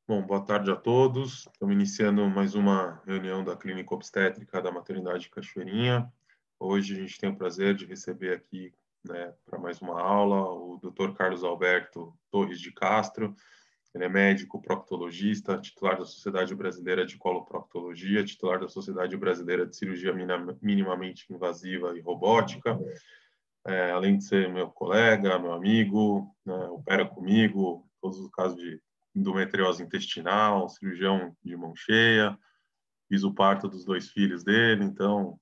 Bom, boa tarde a todos. Estamos iniciando mais uma reunião da Clínica Obstétrica da Maternidade Cachoeirinha. Hoje a gente tem o prazer de receber aqui, para mais uma aula, o Dr. Carlos Alberto Torres de Castro. Ele é médico proctologista, titular da Sociedade Brasileira de Coloproctologia, titular da Sociedade Brasileira de Cirurgia Minimamente Invasiva e Robótica. Além de ser meu colega, meu amigo, opera comigo, todos os casos de endometriose intestinal, cirurgião de mão cheia, fiz o parto dos 2 filhos dele, então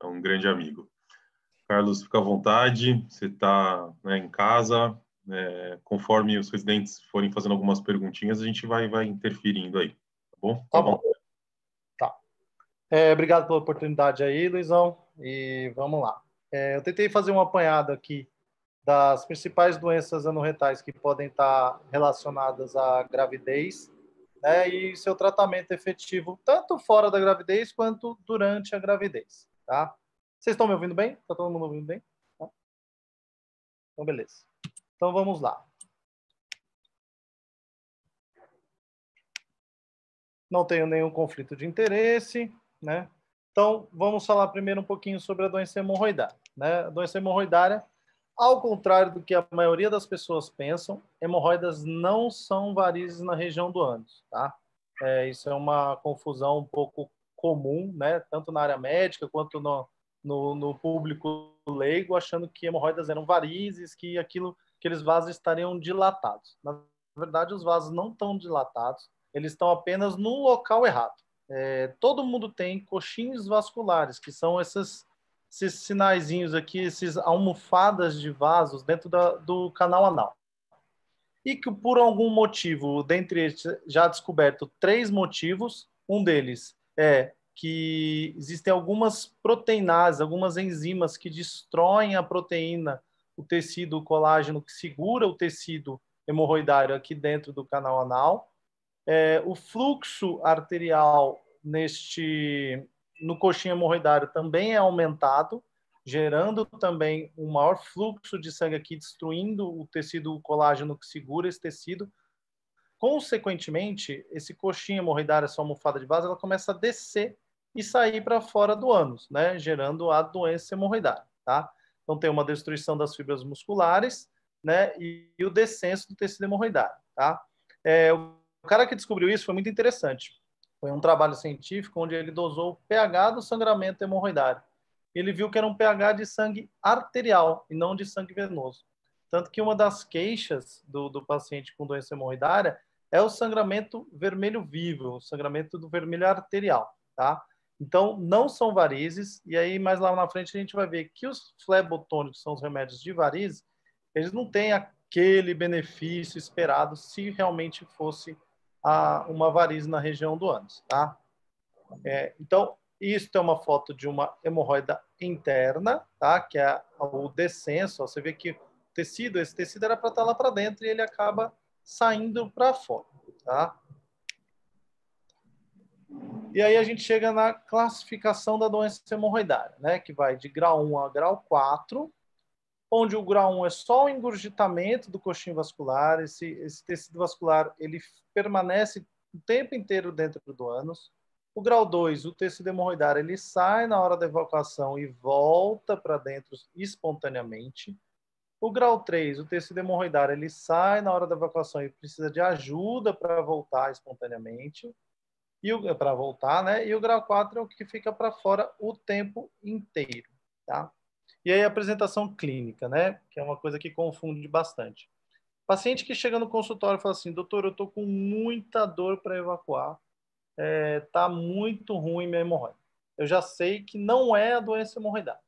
é um grande amigo. Carlos, fica à vontade, você está em casa, conforme os residentes forem fazendo algumas perguntinhas, a gente vai interferindo aí, tá bom? Tá bom. Tá. Obrigado pela oportunidade aí, Luizão, e vamos lá. Eu tentei fazer um apanhado aqui das principais doenças anorretais que podem estar relacionadas à gravidez, né, e seu tratamento efetivo, tanto fora da gravidez quanto durante a gravidez, tá? Vocês estão me ouvindo bem? Está todo mundo ouvindo bem? Tá? Então, beleza. Então, vamos lá. Não tenho nenhum conflito de interesse, né? Então, vamos falar primeiro um pouquinho sobre a doença hemorroidária, né? A doença hemorroidária, ao contrário do que a maioria das pessoas pensam, hemorroidas não são varizes na região do ânus, tá? Isso é uma confusão um pouco comum, né? Tanto na área médica quanto no público leigo, achando que hemorroidas eram varizes, que aqueles vasos estariam dilatados. Na verdade, os vasos não estão dilatados, eles estão apenas no local errado. Todo mundo tem coxins vasculares, que são esses sinaizinhos aqui, essas almofadas de vasos dentro do canal anal. E que por algum motivo, dentre eles já descoberto 3 motivos, um deles é que existem algumas proteinases, algumas enzimas que destroem a proteína, o tecido o colágeno que segura o tecido hemorroidário aqui dentro do canal anal. O fluxo arterial no coxim hemorroidário também é aumentado, gerando também um maior fluxo de sangue aqui, destruindo o tecido colágeno que segura esse tecido. Consequentemente, esse coxim hemorroidário, essa almofada de vaso, ela começa a descer e sair para fora do ânus, né, gerando a doença hemorroidária, tá? Então tem uma destruição das fibras musculares, né, e o descenso do tecido hemorroidário, tá? O cara que descobriu isso foi muito interessante. Foi um trabalho científico onde ele dosou o pH do sangramento hemorroidário. Ele viu que era um pH de sangue arterial e não de sangue venoso. Tanto que uma das queixas do paciente com doença hemorroidária é o sangramento vermelho vivo, o sangramento do vermelho arterial, tá? Então, não são varizes, e aí mais lá na frente a gente vai ver que os flebotônicos, são os remédios de varizes, eles não têm aquele benefício esperado se realmente fosse uma varize na região do ânus, tá? Então, isso é uma foto de uma hemorroida interna, tá? Que é o descenso. Ó, você vê que esse tecido era para estar lá para dentro e ele acaba saindo para fora, tá? E aí a gente chega na classificação da doença hemorroidária, né? Que vai de grau 1 a grau 4, onde o grau 1 é só o engurgitamento do coxim vascular, esse tecido vascular ele permanece o tempo inteiro dentro do ânus. O grau 2, o tecido hemorroidário, ele sai na hora da evacuação e volta para dentro espontaneamente. O grau 3, o tecido hemorroidário, ele sai na hora da evacuação e precisa de ajuda para voltar espontaneamente. Para voltar, né? E o grau 4 é o que fica para fora o tempo inteiro, tá? E aí a apresentação clínica, né? Que é uma coisa que confunde bastante. Paciente que chega no consultório e fala assim, doutor, eu estou com muita dor para evacuar, tá muito ruim minha hemorroida. Eu já sei que não é a doença hemorroidária.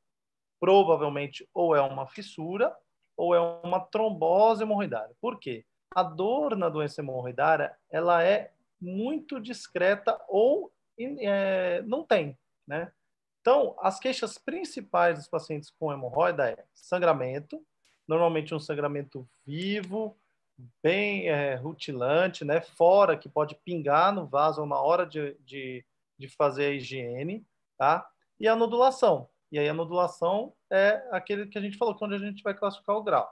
Provavelmente ou é uma fissura ou é uma trombose hemorroidária. Por quê? A dor na doença hemorroidária, ela é muito discreta ou não tem, né? Então, as queixas principais dos pacientes com hemorroida é sangramento, normalmente um sangramento vivo, bem rutilante, né? Fora, que pode pingar no vaso na hora de fazer a higiene, tá? E a nodulação. E aí a nodulação é aquele que a gente falou, que é onde a gente vai classificar o grau.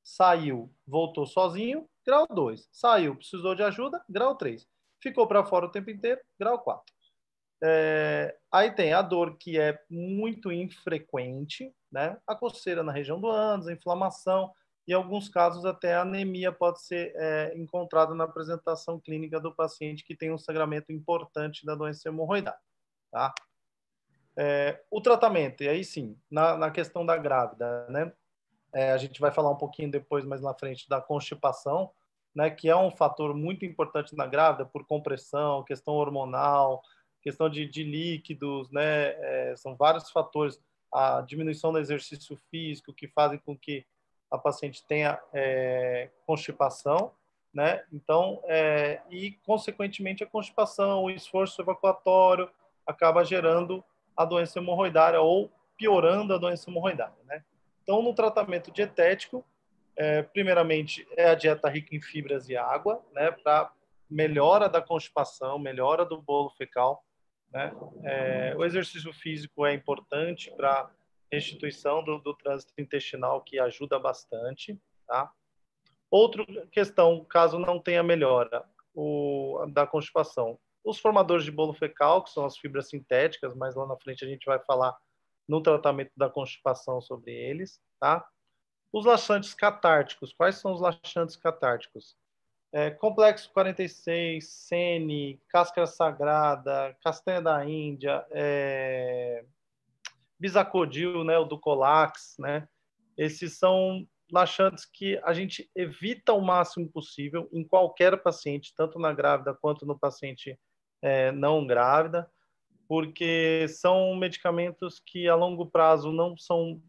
saiu, voltou sozinho, grau 2. Saiu, precisou de ajuda, grau 3. Ficou para fora o tempo inteiro, grau 4. Aí tem a dor que é muito infrequente, né? A coceira na região do ânus, a inflamação, e em alguns casos até a anemia pode ser encontrada na apresentação clínica do paciente que tem um sangramento importante da doença hemorroidária, tá? O tratamento, e aí sim, na questão da grávida, né? A gente vai falar um pouquinho depois, mais na frente, da constipação, né? Que é um fator muito importante na grávida por compressão, questão hormonal, questão de líquidos, né? São vários fatores. A diminuição do exercício físico que fazem com que a paciente tenha constipação, né? Então, e consequentemente a constipação, o esforço evacuatório acaba gerando a doença hemorroidária ou piorando a doença hemorroidária, né? Então, no tratamento dietético, primeiramente é a dieta rica em fibras e água, né? Para melhora da constipação, melhora do bolo fecal, né? O exercício físico é importante para restituição do trânsito intestinal, que ajuda bastante, tá? Outra questão, caso não tenha melhora da constipação, os formadores de bolo fecal, que são as fibras sintéticas, mas lá na frente a gente vai falar no tratamento da constipação sobre eles, tá? Os laxantes catárticos, quais são os laxantes catárticos? Complexo 46, Sene, Cáscara Sagrada, Castanha da Índia, Bisacodil, né, o Ducolax, né? Esses são laxantes que a gente evita o máximo possível em qualquer paciente, tanto na grávida quanto no paciente não grávida, porque são medicamentos que a longo prazo não são,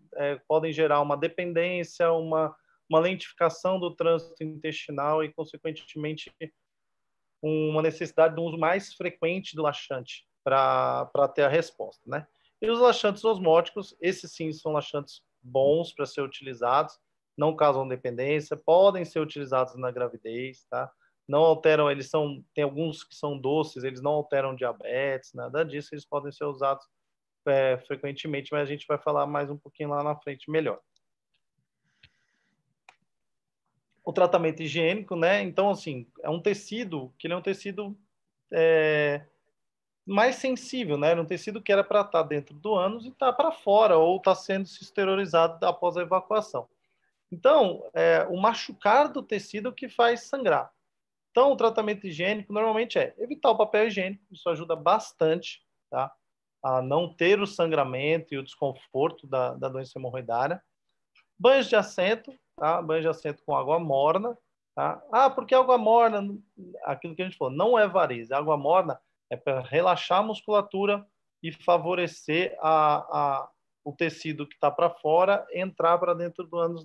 podem gerar uma dependência, uma lentificação do trânsito intestinal e, consequentemente, uma necessidade de um uso mais frequente do laxante para ter a resposta, né? E os laxantes osmóticos, esses sim são laxantes bons para ser utilizados, não causam dependência, podem ser utilizados na gravidez, tá? Não alteram, tem alguns que são doces, eles não alteram diabetes, nada disso, eles podem ser usados frequentemente, mas a gente vai falar mais um pouquinho lá na frente melhor. O tratamento higiênico, né? Então, assim, é um tecido que ele é um tecido mais sensível, né? Era um tecido que era para estar dentro do ânus e está para fora, ou está sendo esterilizado após a evacuação. Então, o machucar do tecido que faz sangrar. Então, o tratamento higiênico normalmente é evitar o papel higiênico, isso ajuda bastante, tá? A não ter o sangramento e o desconforto da doença hemorroidária. Banhos de assento, tá? Banhos de assento com água morna, tá? Porque água morna, aquilo que a gente falou, não é variz. A água morna é para relaxar a musculatura e favorecer o tecido que está para fora entrar para dentro do ânus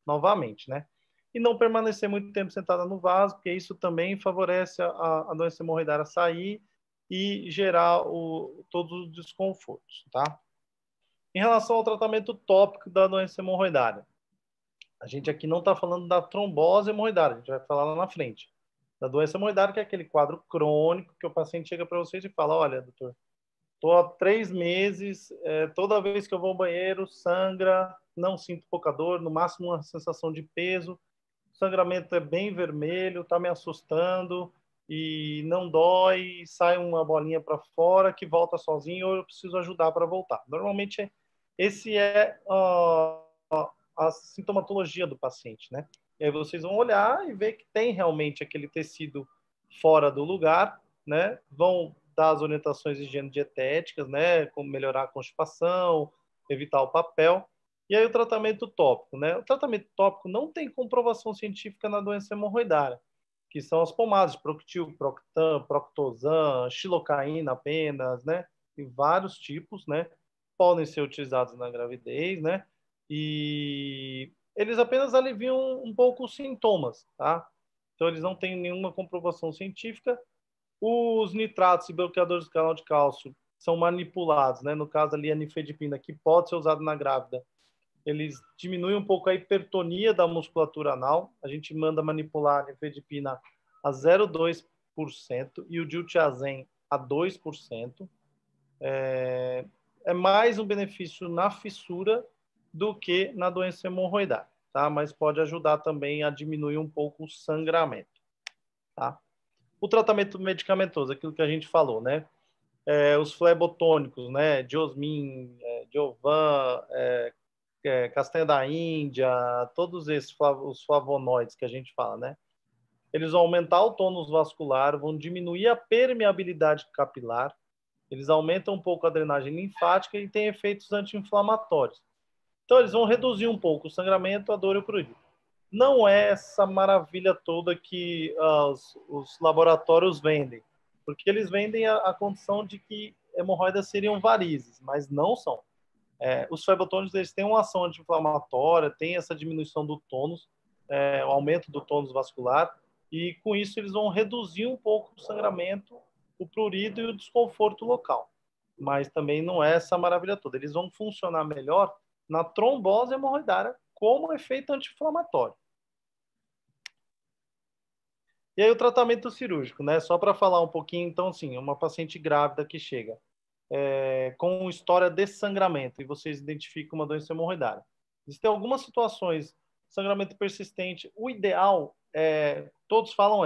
novamente, né? E não permanecer muito tempo sentada no vaso, porque isso também favorece a doença hemorroidária sair e gerar todos os desconfortos, tá? Em relação ao tratamento tópico da doença hemorroidária, a gente aqui não está falando da trombose hemorroidária, a gente vai falar lá na frente. Da doença hemorroidária, que é aquele quadro crônico que o paciente chega para vocês e fala: olha, doutor, estou há 3 meses, toda vez que eu vou ao banheiro, sangra, não sinto pouca dor, no máximo uma sensação de peso, o sangramento é bem vermelho, está me assustando e não dói, sai uma bolinha para fora que volta sozinho ou eu preciso ajudar para voltar. Normalmente, esse é a sintomatologia do paciente, né? E aí vocês vão olhar e ver que tem realmente aquele tecido fora do lugar, né? Vão dar as orientações higiênico-dietéticas, né? Como melhorar a constipação, evitar o papel. E aí o tratamento tópico, né? O tratamento tópico não tem comprovação científica na doença hemorroidária, que são as pomadas, Proctil, Proctan, Proctosan, xilocaína apenas, né? Tem vários tipos, né? Podem ser utilizados na gravidez, né? E eles apenas aliviam um pouco os sintomas, tá? Então eles não têm nenhuma comprovação científica. Os nitratos e bloqueadores do canal de cálcio são manipulados, né? No caso ali a nifedipina, que pode ser usado na grávida, eles diminuem um pouco a hipertonia da musculatura anal. A gente manda manipular a nifedipina a 0,2% e o diltiazem a 2%. É mais um benefício na fissura do que na doença hemorroidária, tá? Mas pode ajudar também a diminuir um pouco o sangramento, tá? O tratamento medicamentoso, aquilo que a gente falou, né? Os flebotônicos, né? Diosmin, Diovan, castanha da Índia, todos esses os flavonoides que a gente fala, né? Eles vão aumentar o tônus vascular, vão diminuir a permeabilidade capilar, eles aumentam um pouco a drenagem linfática e têm efeitos anti-inflamatórios. Então, eles vão reduzir um pouco o sangramento, a dor e o prurido. Não é essa maravilha toda que os laboratórios vendem, porque eles vendem a condição de que hemorroidas seriam varizes, mas não são. Os flebotônicos, eles têm uma ação anti-inflamatória, tem essa diminuição do tônus, o aumento do tônus vascular, e com isso eles vão reduzir um pouco o sangramento, o prurido e o desconforto local. Mas também não é essa maravilha toda. Eles vão funcionar melhor na trombose hemorroidária como efeito anti-inflamatório. E aí o tratamento cirúrgico, né? Só para falar um pouquinho, então, assim, uma paciente grávida que chega com história de sangramento e vocês identificam uma doença hemorroidária. Existem algumas situações, sangramento persistente, o ideal, todos falam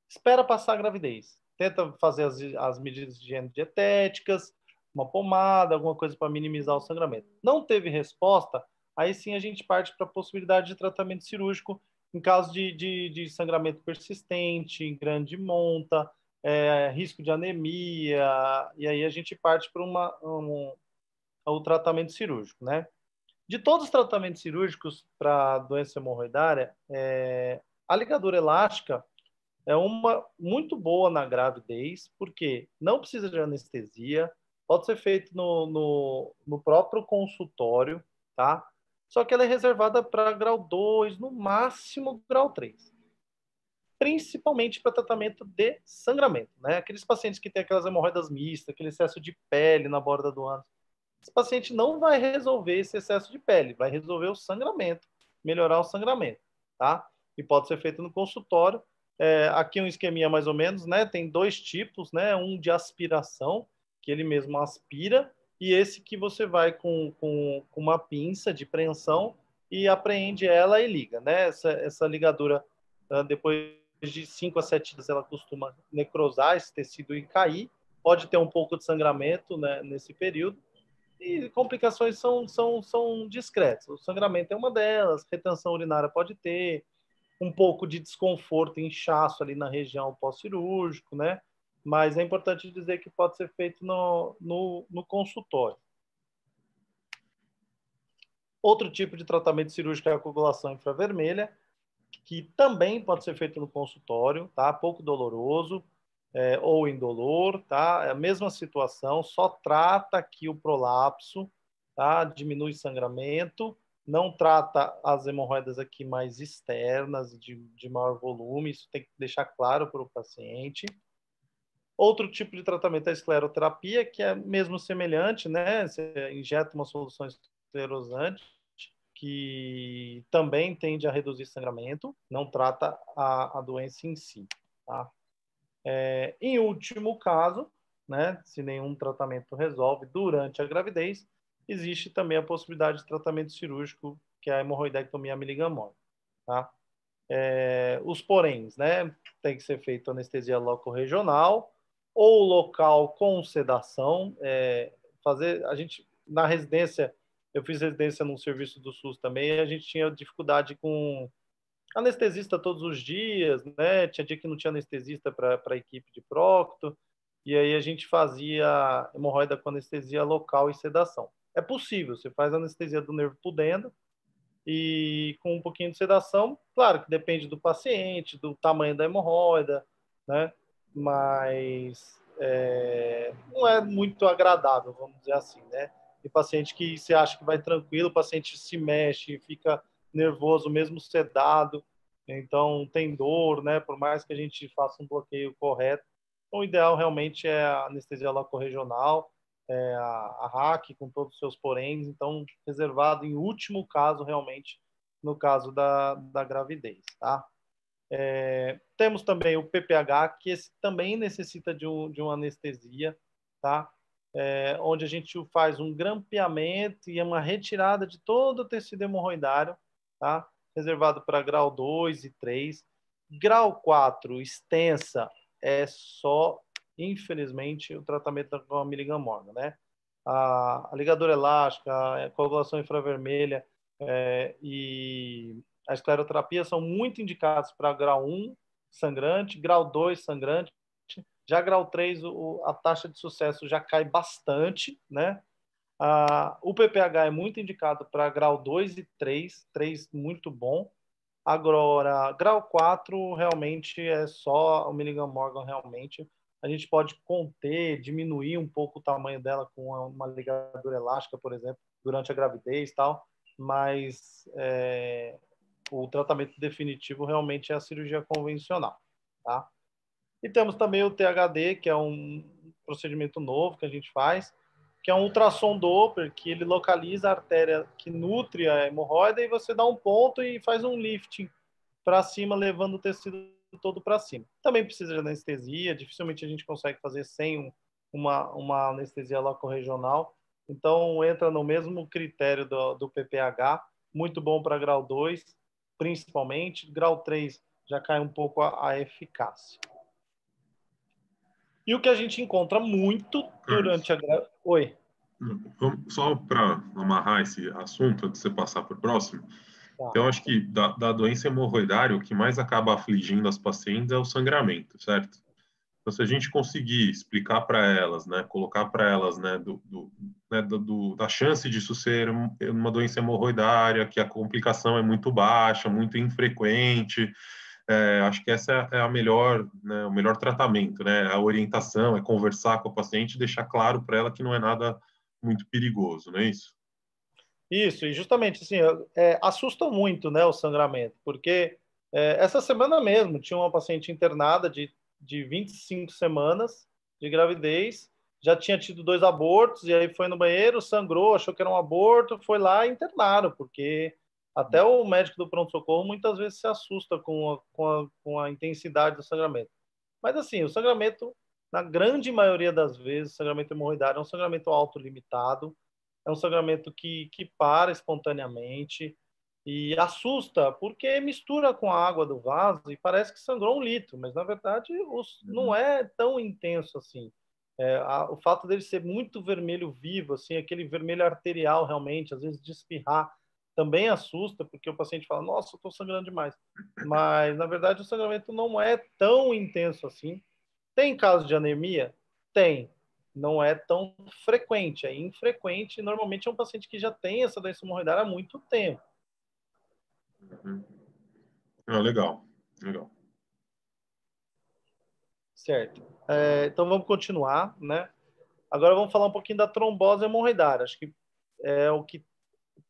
espera passar a gravidez. Tenta fazer as medidas de higiene dietéticas, uma pomada, alguma coisa para minimizar o sangramento. Não teve resposta, aí sim a gente parte para a possibilidade de tratamento cirúrgico em caso de sangramento persistente, em grande monta, risco de anemia, e aí a gente parte para o tratamento cirúrgico, né? De todos os tratamentos cirúrgicos para doença hemorroidária, a ligadura elástica é uma muito boa na gravidez, porque não precisa de anestesia, pode ser feito no próprio consultório, tá? Só que ela é reservada para grau 2, no máximo grau 3. Principalmente para tratamento de sangramento, né? Aqueles pacientes que têm aquelas hemorroidas mistas, aquele excesso de pele na borda do ânus. Esse paciente não vai resolver esse excesso de pele, vai resolver o sangramento, melhorar o sangramento, tá? E pode ser feito no consultório. Aqui um esqueminha mais ou menos, né? Tem dois tipos, né? Um de aspiração, que ele mesmo aspira, e esse que você vai com uma pinça de preensão e apreende ela e liga, né? Essa ligadura, depois de 5 a 7 dias, ela costuma necrosar esse tecido e cair. Pode ter um pouco de sangramento, né, nesse período. E complicações são discretas. O sangramento é uma delas, retenção urinária pode ter, um pouco de desconforto, inchaço ali na região pós-cirúrgico, né? Mas é importante dizer que pode ser feito no consultório. Outro tipo de tratamento cirúrgico é a coagulação infravermelha, que também pode ser feito no consultório, tá? Pouco doloroso, ou indolor, tá? É a mesma situação, só trata aqui o prolapso, tá? Diminui sangramento, não trata as hemorroidas aqui mais externas, de maior volume, isso tem que deixar claro para o paciente. Outro tipo de tratamento é a escleroterapia, que é mesmo semelhante, né? Você injeta uma solução esclerosante, que também tende a reduzir sangramento, não trata a doença em si, tá? Em último caso, né, se nenhum tratamento resolve durante a gravidez, existe também a possibilidade de tratamento cirúrgico, que é a hemorroidectomia miligamóide, tá? Os poréns, né, tem que ser feito anestesia loco-regional ou local com sedação. A gente, na residência, eu fiz residência num serviço do SUS também, e a gente tinha dificuldade com anestesista todos os dias, né? Tinha dia que não tinha anestesista para a equipe de prócto, e aí a gente fazia hemorroida com anestesia local e sedação. É possível, você faz anestesia do nervo pudendo e com um pouquinho de sedação, claro que depende do paciente, do tamanho da hemorroida, né? Mas não é muito agradável, vamos dizer assim, né? E paciente que você acha que vai tranquilo, o paciente se mexe, fica nervoso mesmo sedado, então tem dor, né? Por mais que a gente faça um bloqueio correto, então, o ideal realmente é a anestesia locorregional, a RAC com todos os seus poréns, então reservado em último caso realmente, no caso da gravidez, tá? Temos também o PPH, que esse também necessita de uma anestesia, tá? Onde a gente faz um grampeamento e uma retirada de todo o tecido hemorroidário, tá? reservado para grau 2 e 3. Grau 4, extensa, é só, infelizmente, o tratamento com a miligamorna, né? A ligadura elástica, a coagulação infravermelha e a escleroterapia são muito indicados para grau 1, sangrante, grau 2, sangrante. Já grau 3, a taxa de sucesso já cai bastante, né? O PPH é muito indicado para grau 2 e 3, 3 muito bom. Agora, grau 4 realmente é só o Milligan Morgan, realmente. A gente pode conter, diminuir um pouco o tamanho dela com uma ligadura elástica, por exemplo, durante a gravidez e tal, mas o tratamento definitivo realmente é a cirurgia convencional, tá? E temos também o THD, que é um procedimento novo que a gente faz, que é um ultrassom Doppler, que ele localiza a artéria que nutre a hemorroida e você dá um ponto e faz um lifting para cima, levando o tecido todo para cima. Também precisa de anestesia, dificilmente a gente consegue fazer sem uma anestesia locorregional. Então, entra no mesmo critério do PPH, muito bom para grau 2, principalmente. Grau 3 já cai um pouco a eficácia. E o que a gente encontra muito durante a... Oi. Só para amarrar esse assunto, antes de você passar para o próximo, Tá. então, acho que da doença hemorroidária, o que mais acaba afligindo as pacientes é o sangramento, certo? Então, se a gente conseguir explicar para elas, né, colocar para elas, né, da chance disso ser uma doença hemorroidária, que a complicação é muito baixa, muito infrequente, acho que essa é a melhor, né, o melhor tratamento, né? A orientação é conversar com a paciente e deixar claro para ela que não é nada muito perigoso, não é isso? Isso, e justamente assim, assusta muito, né, o sangramento, porque essa semana mesmo tinha uma paciente internada de 25 semanas de gravidez, já tinha tido 2 abortos, e aí foi no banheiro, sangrou, achou que era um aborto, foi lá e internaram, porque até o médico do pronto-socorro muitas vezes se assusta com a intensidade do sangramento. Mas assim, o sangramento, na grande maioria das vezes, o sangramento hemorroidário é um sangramento autolimitado, é um sangramento que para espontaneamente e assusta, porque mistura com a água do vaso e parece que sangrou 1 litro, mas na verdade não é tão intenso assim. O fato dele ser muito vermelho vivo, assim, aquele vermelho arterial realmente, às vezes de espirrar, também assusta, porque o paciente fala, nossa, eu estou sangrando demais. Mas, na verdade, o sangramento não é tão intenso assim. Tem casos de anemia? Tem. Não é tão frequente, é infrequente. Normalmente é um paciente que já tem essa doença hemorroidária há muito tempo. Uhum. Legal, legal. Certo. Então vamos continuar, né? Agora vamos falar um pouquinho da trombose hemorroidária. Acho que é o que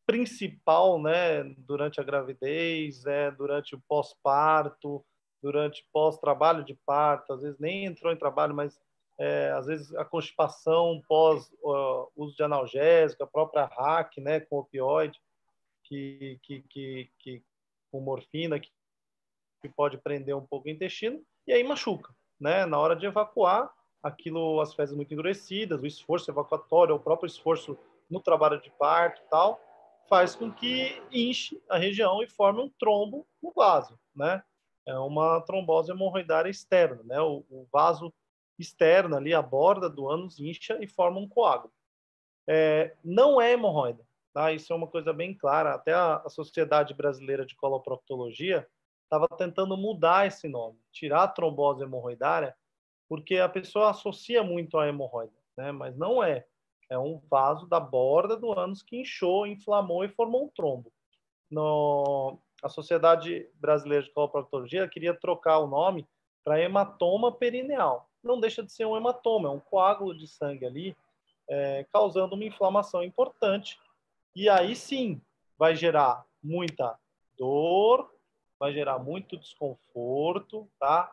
principal, né, durante a gravidez, durante o pós-parto, durante pós-trabalho de parto, às vezes nem entrou em trabalho, mas às vezes a constipação pós uso de analgésico, a própria RAC, né, com opioide, com morfina, que pode prender um pouco o intestino, e aí machuca, né? Na hora de evacuar, aquilo, as fezes muito endurecidas, o esforço evacuatório, o próprio esforço no trabalho de parto e tal, faz com que inche a região e forme um trombo no vaso, né? É uma trombose hemorroidária externa, né? O vaso externo ali, a borda do ânus incha e forma um coágulo. Não é hemorroida, tá? Isso é uma coisa bem clara. Até a Sociedade Brasileira de Coloproctologia estava tentando mudar esse nome, tirar a trombose hemorroidária, porque a pessoa associa muito a hemorroida, né? Mas não é. É um vaso da borda do ânus que inchou, inflamou e formou um trombo. A Sociedade Brasileira de Coloproctologia queria trocar o nome para hematoma perineal. Não deixa de ser um hematoma, é um coágulo de sangue ali, causando uma inflamação importante. E aí sim vai gerar muita dor, vai gerar muito desconforto, tá?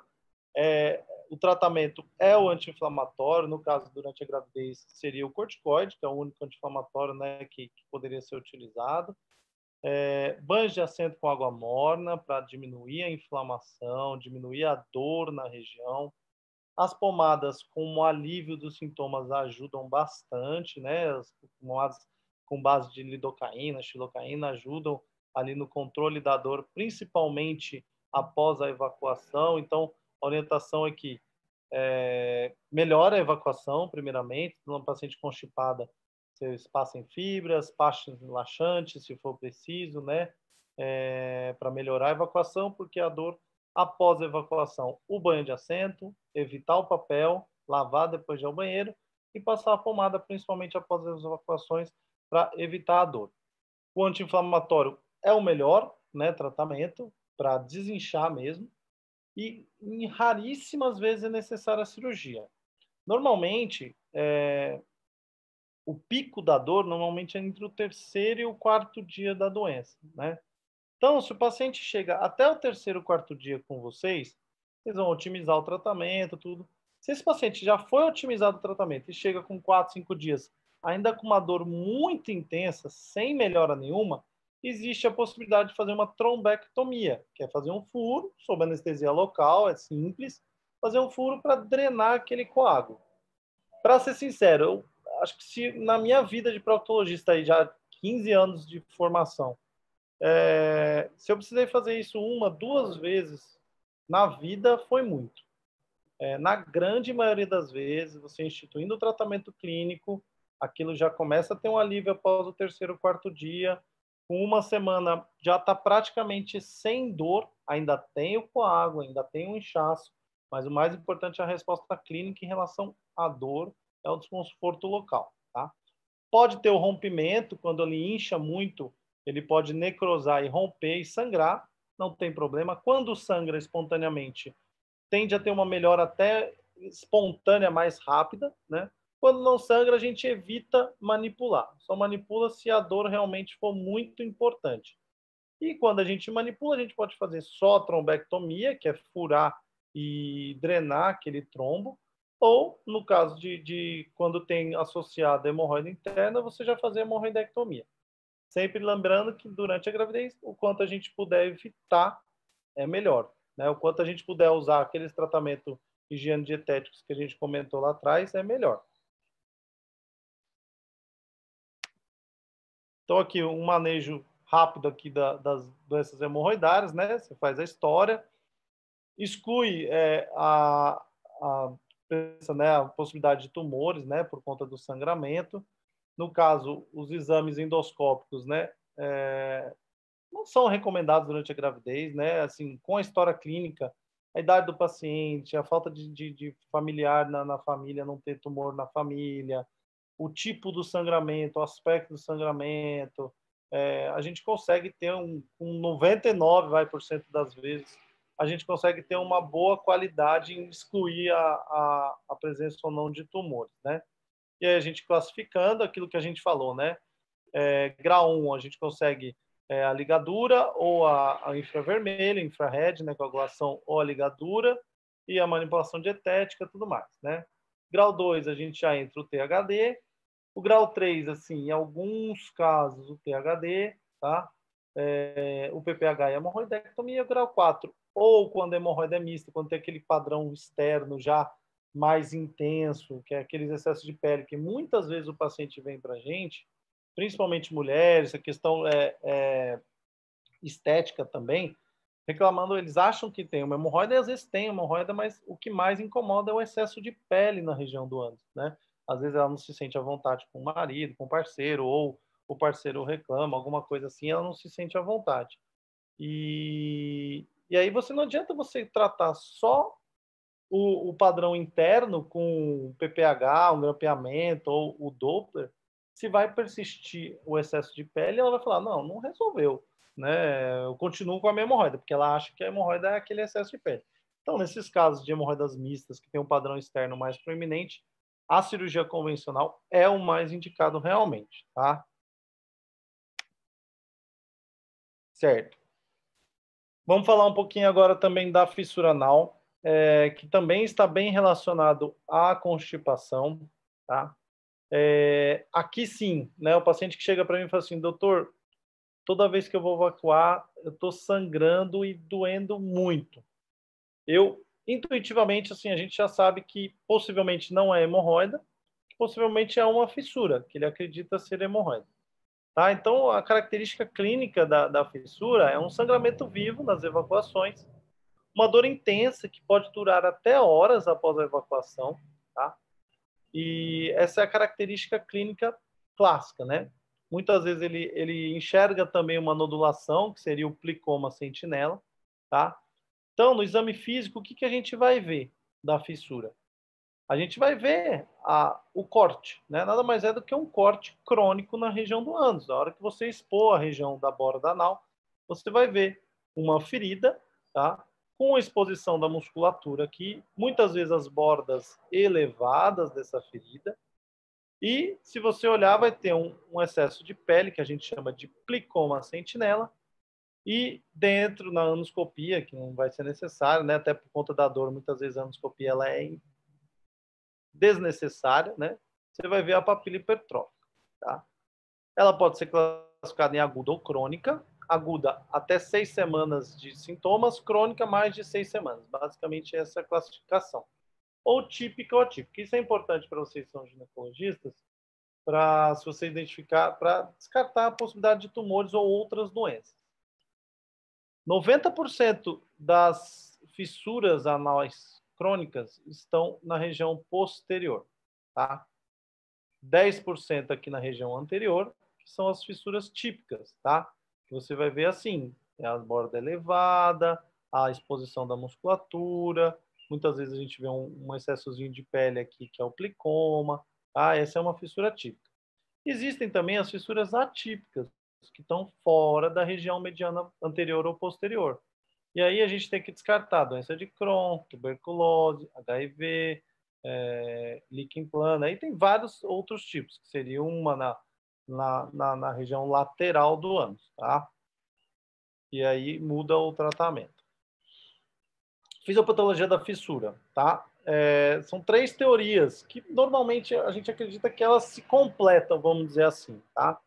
O tratamento é o anti-inflamatório, no caso, durante a gravidez, seria o corticoide, que é o único anti-inflamatório, né, que poderia ser utilizado. Banhos de assento com água morna para diminuir a inflamação, diminuir a dor na região. As pomadas com alívio dos sintomas ajudam bastante, né? As pomadas com base de lidocaína, xilocaína ajudam ali no controle da dor, principalmente após a evacuação. Então, a orientação é que melhora a evacuação, primeiramente, numa paciente constipada, vocês passem fibras, pastas relaxantes, se for preciso, né, para melhorar a evacuação, porque a dor após a evacuação, o banho de assento, evitar o papel, lavar depois de ir ao banheiro e passar a pomada, principalmente após as evacuações, para evitar a dor. O anti-inflamatório é o melhor, né, tratamento para desinchar mesmo, e em raríssimas vezes é necessária a cirurgia. Normalmente, o pico da dor normalmente é entre o terceiro e o quarto dia da doença, né? Então, se o paciente chega até o terceiro, quarto dia com vocês, vocês vão otimizar o tratamento, tudo. Se esse paciente já foi otimizado o tratamento e chega com 4, 5 dias, ainda com uma dor muito intensa, sem melhora nenhuma, existe a possibilidade de fazer uma trombectomia, que é fazer um furo, sob anestesia local, é simples, fazer um furo para drenar aquele coágulo. Para ser sincero, eu acho que se na minha vida de proctologista aí já 15 anos de formação, se eu precisei fazer isso 1, 2 vezes na vida, foi muito. Na grande maioria das vezes, você instituindo o tratamento clínico, aquilo já começa a ter um alívio após o terceiro, quarto dia. Com 1 semana já está praticamente sem dor, ainda tem o coágulo, ainda tem o inchaço, mas o mais importante é a resposta clínica em relação à dor, é o desconforto local, tá? Pode ter o rompimento, quando ele incha muito, ele pode necrosar e romper e sangrar, não tem problema. Quando sangra espontaneamente, tende a ter uma melhora até espontânea mais rápida, né? Quando não sangra, a gente evita manipular. Só manipula se a dor realmente for muito importante. E quando a gente manipula, a gente pode fazer só trombectomia, que é furar e drenar aquele trombo, ou, no caso de quando tem associado a hemorroida interna, você já fazer hemorroidectomia. Sempre lembrando que durante a gravidez, o quanto a gente puder evitar é melhor, né? O quanto a gente puder usar aqueles tratamentos higiênico-dietéticos que a gente comentou lá atrás, é melhor. Então, aqui, um manejo rápido aqui das doenças hemorroidárias, né? Você faz a história, exclui né, a possibilidade de tumores, né, por conta do sangramento. No caso, os exames endoscópicos, né, não são recomendados durante a gravidez, né, assim, com a história clínica, a idade do paciente, a falta de familiar na família, não ter tumor na família, o tipo do sangramento, o aspecto do sangramento, a gente consegue ter com 99% das vezes, a gente consegue ter uma boa qualidade em excluir a presença ou não de tumores, né? E aí a gente classificando aquilo que a gente falou, né? Grau 1, a gente consegue a ligadura ou a infravermelho, infrared, né? Coagulação ou a ligadura e a manipulação dietética, tudo mais, né? Grau 2, a gente já entra o THD. O grau 3, assim, em alguns casos, o THD, tá? O PPH e a hemorroidectomia. O grau 4, ou quando a hemorroida é mista, quando tem aquele padrão externo já mais intenso, que é aqueles excessos de pele, que muitas vezes o paciente vem para a gente, principalmente mulheres, a questão estética também, reclamando, eles acham que tem uma hemorroida e às vezes tem uma hemorroida, mas o que mais incomoda é o excesso de pele na região do ânus, né? Às vezes ela não se sente à vontade com o marido, com o parceiro, ou o parceiro reclama, alguma coisa assim, ela não se sente à vontade. E aí não adianta você tratar só o padrão interno com o PPH, um grampeamento ou o Doppler, se vai persistir o excesso de pele, ela vai falar, não resolveu, né? Eu continuo com a minha hemorroida, porque ela acha que a hemorroida é aquele excesso de pele. Então, nesses casos de hemorroidas mistas, que tem um padrão externo mais proeminente, a cirurgia convencional é o mais indicado realmente, tá? Certo. Vamos falar um pouquinho agora também da fissura anal, que também está bem relacionado à constipação, tá? Aqui sim, né? O paciente que chega para mim e fala assim, doutor, toda vez que eu vou evacuar, eu estou sangrando e doendo muito. Intuitivamente, assim, a gente já sabe que possivelmente não é hemorroida, que possivelmente é uma fissura, que ele acredita ser hemorroida, Tá? Então, a característica clínica da fissura é um sangramento vivo nas evacuações, uma dor intensa que pode durar até horas após a evacuação, tá? E essa é a característica clínica clássica, né? Muitas vezes ele enxerga também uma nodulação, que seria o plicoma sentinela, tá? Então, no exame físico, o que a gente vai ver da fissura? A gente vai ver o corte, né? Nada mais é do que um corte crônico na região do ânus. Na hora que você expor a região da borda anal, você vai ver uma ferida, tá? Com exposição da musculatura aqui, muitas vezes as bordas elevadas dessa ferida. E se você olhar, vai ter um excesso de pele, que a gente chama de plicoma sentinela, e dentro, na anoscopia, que não vai ser necessário, né? Até por conta da dor, muitas vezes a anoscopia ela é desnecessária, né? Você vai ver a papila hipertrófica, tá? Ela pode ser classificada em aguda ou crônica. Aguda, até 6 semanas de sintomas. Crônica, mais de 6 semanas. Basicamente, essa é a classificação. Ou típica ou atípica. Isso é importante para vocês que são ginecologistas, para se você identificar, para descartar a possibilidade de tumores ou outras doenças. 90% das fissuras anais crônicas estão na região posterior, tá? 10% aqui na região anterior, que são as fissuras típicas, tá? Que você vai ver assim, é a borda elevada, a exposição da musculatura, muitas vezes a gente vê um excessozinho de pele aqui, que é o plicoma, tá? Essa é uma fissura típica. Existem também as fissuras atípicas, que estão fora da região mediana anterior ou posterior. E aí a gente tem que descartar doença de Crohn, tuberculose, HIV, líquen plano. Aí tem vários outros tipos, que seria uma na região lateral do ânus, tá? E aí muda o tratamento. Fisiopatologia da fissura, tá? São 3 teorias que normalmente a gente acredita que elas se completam, vamos dizer assim, tá?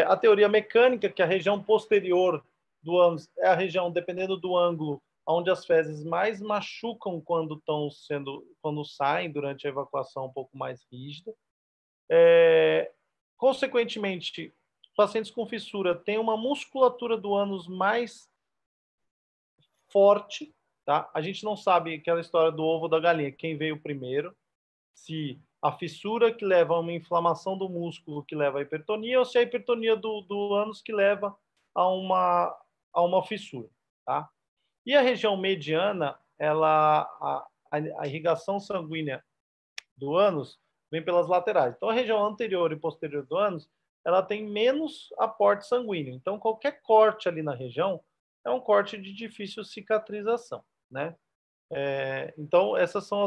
A teoria mecânica, que a região posterior do ânus é a região, dependendo do ângulo, onde as fezes mais machucam quando saem durante a evacuação um pouco mais rígida. Consequentemente, pacientes com fissura têm uma musculatura do ânus mais forte, tá? A gente não sabe aquela história do ovo da galinha, quem veio primeiro, se a fissura que leva a uma inflamação do músculo que leva à hipertonia ou se a hipertonia do ânus que leva a uma fissura, tá? E a região mediana, a irrigação sanguínea do ânus vem pelas laterais. Então, a região anterior e posterior do ânus, ela tem menos aporte sanguíneo. Então, qualquer corte ali na região é um corte de difícil cicatrização, né? Então, essas são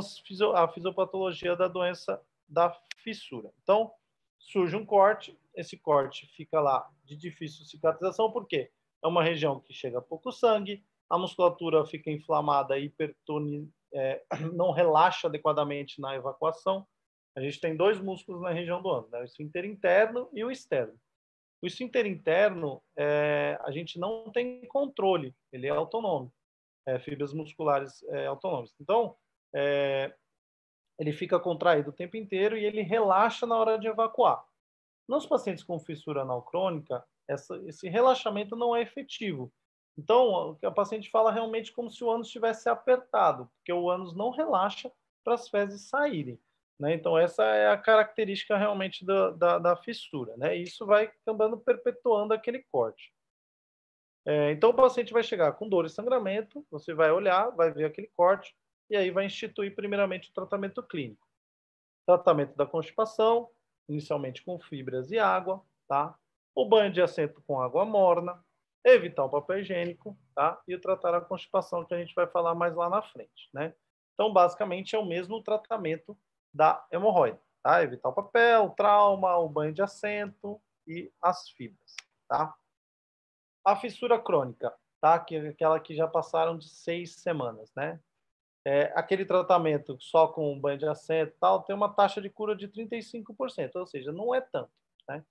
a fisiopatologia da doença da fissura. Então, surge um corte, esse corte fica lá de difícil cicatrização, por quê? É uma região que chega pouco sangue, a musculatura fica inflamada, não relaxa adequadamente na evacuação. A gente tem 2 músculos na região do ânus, né? O esfíncter interno e o externo. O esfíncter interno, a gente não tem controle, ele é autônomo. Fibras musculares autonômicas. Então, ele fica contraído o tempo inteiro e ele relaxa na hora de evacuar. Nos pacientes com fissura anal crônica, esse relaxamento não é efetivo. Então, a paciente fala realmente como se o ânus estivesse apertado, porque o ânus não relaxa para as fezes saírem, né? Então, essa é a característica realmente da fissura, né? E isso vai acabando perpetuando aquele corte. Então, o paciente vai chegar com dor e sangramento, você vai olhar, vai ver aquele corte, e aí vai instituir primeiramente o tratamento clínico. Tratamento da constipação, inicialmente com fibras e água, tá? O banho de assento com água morna, evitar o papel higiênico, tá? E o tratar a constipação, que a gente vai falar mais lá na frente, né? Então, basicamente, é o mesmo tratamento da hemorroida, tá? Evitar o papel, o trauma, o banho de assento e as fibras, tá? A fissura crônica, tá? Que é aquela que já passaram de 6 semanas, né? Aquele tratamento só com banho de assento e tal, tem uma taxa de cura de 35%, ou seja, não é tanto, né?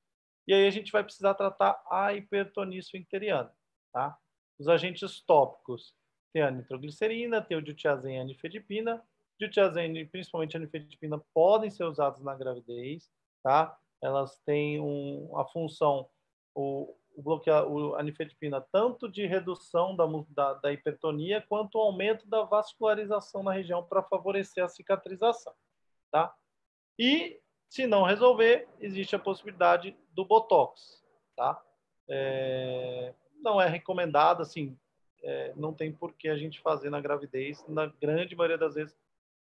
E aí a gente vai precisar tratar a hipertonia esfincteriana, tá? Os agentes tópicos, tem a nitroglicerina, tem o diltiazem e a nifedipina. Diltiazem, principalmente a nifedipina, podem ser usados na gravidez, tá? elas têm a função, a nifedipina, tanto de redução da hipertonia, quanto o aumento da vascularização na região para favorecer a cicatrização, tá? E, se não resolver, existe a possibilidade do Botox, tá? Não é recomendado, assim, não tem por que a gente fazer na gravidez, na grande maioria das vezes,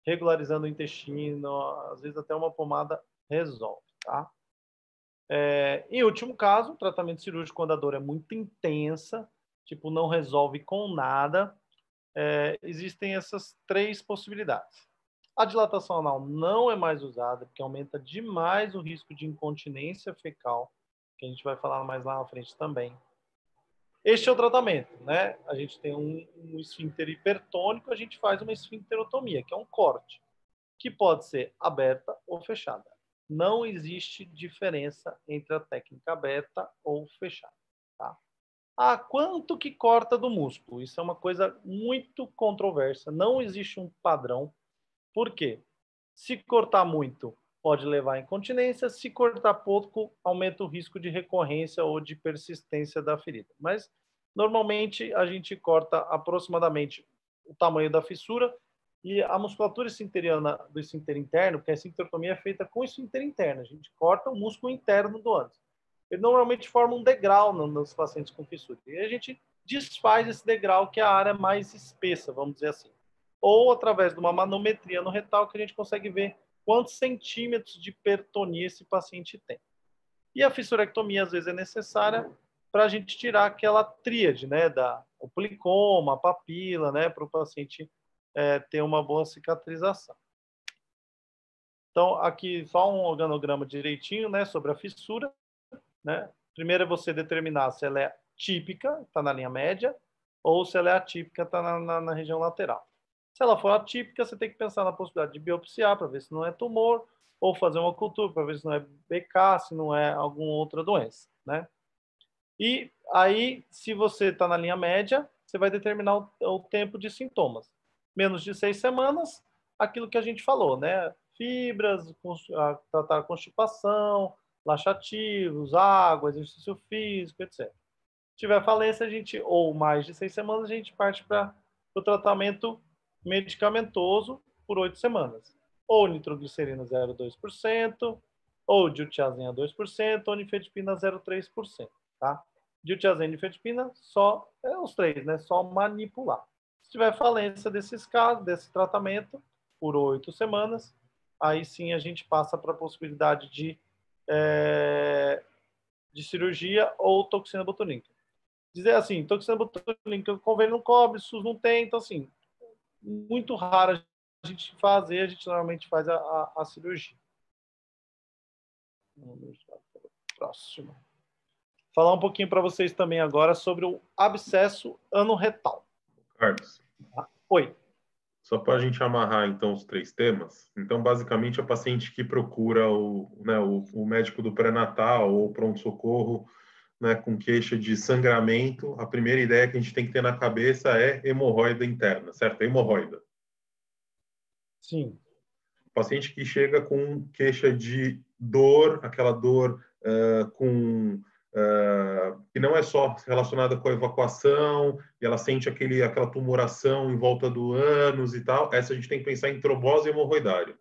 regularizando o intestino, às vezes até uma pomada resolve, tá? Em último caso, tratamento cirúrgico quando a dor é muito intensa, tipo, não resolve com nada, existem essas 3 possibilidades. A dilatação anal não é mais usada, porque aumenta demais o risco de incontinência fecal, que a gente vai falar mais lá na frente também. Este é o tratamento, né? A gente tem um esfíncter hipertônico, a gente faz uma esfincterotomia, que é um corte, que pode ser aberta ou fechada. Não existe diferença entre a técnica aberta ou fechada, tá? Quanto que corta do músculo? Isso é uma coisa muito controversa. Não existe um padrão. Por quê? Se cortar muito, pode levar à incontinência. Se cortar pouco, aumenta o risco de recorrência ou de persistência da ferida. Mas, normalmente, a gente corta aproximadamente o tamanho da fissura e a musculatura esfinteriana do esfíncter interno, porque a esfincterotomia é feita com o esfíncter interno. A gente corta o músculo interno do ânus. Ele normalmente forma um degrau nos pacientes com fissura. E a gente desfaz esse degrau, que é a área mais espessa, vamos dizer assim. Ou através de uma manometria no retal, que a gente consegue ver quantos centímetros de peritonia esse paciente tem. E a fissurectomia, às vezes, é necessária para a gente tirar aquela tríade, né, o policoma, a papila, né, para o paciente ter uma boa cicatrização. Então, aqui só um organograma direitinho, né, sobre a fissura, né? Primeiro é você determinar se ela é típica, está na linha média, ou se ela é atípica, está na região lateral. Se ela for atípica, você tem que pensar na possibilidade de biopsiar para ver se não é tumor, ou fazer uma cultura para ver se não é BK, se não é alguma outra doença, né? E aí, se você está na linha média, você vai determinar o tempo de sintomas. Menos de 6 semanas, aquilo que a gente falou, né? Fibras, tratar a constipação, laxativos, água, exercício físico, etc. Se tiver falência, ou mais de 6 semanas, a gente parte para o tratamento medicamentoso por 8 semanas. Ou nitroglicerina 0,2%, ou diltiazem 2%, ou nifedipina 0,3%, tá? Diltiazem e nifedipina, só os 3, né? Só manipular. Se tiver falência desses casos, desse tratamento, por 8 semanas, aí sim a gente passa para a possibilidade de cirurgia ou toxina botulínica. Dizer assim, toxina botulínica, o convênio não cobre, SUS não tem, então assim, muito raro a gente fazer, a gente normalmente faz a cirurgia. Vamos para o próximo. Falar um pouquinho para vocês também agora sobre o abscesso anorretal. Carlos. Oi. Só para a gente amarrar, então, os 3 temas. Então, basicamente, a paciente que procura o médico do pré-natal ou pronto-socorro, né, com queixa de sangramento, a primeira ideia que a gente tem que ter na cabeça é hemorroida interna, certo? Hemorroida. Sim. O paciente que chega com queixa de dor, aquela dor que não é só relacionada com a evacuação, e ela sente aquela tumoração em volta do ânus e tal, essa a gente tem que pensar em trombose hemorroidária.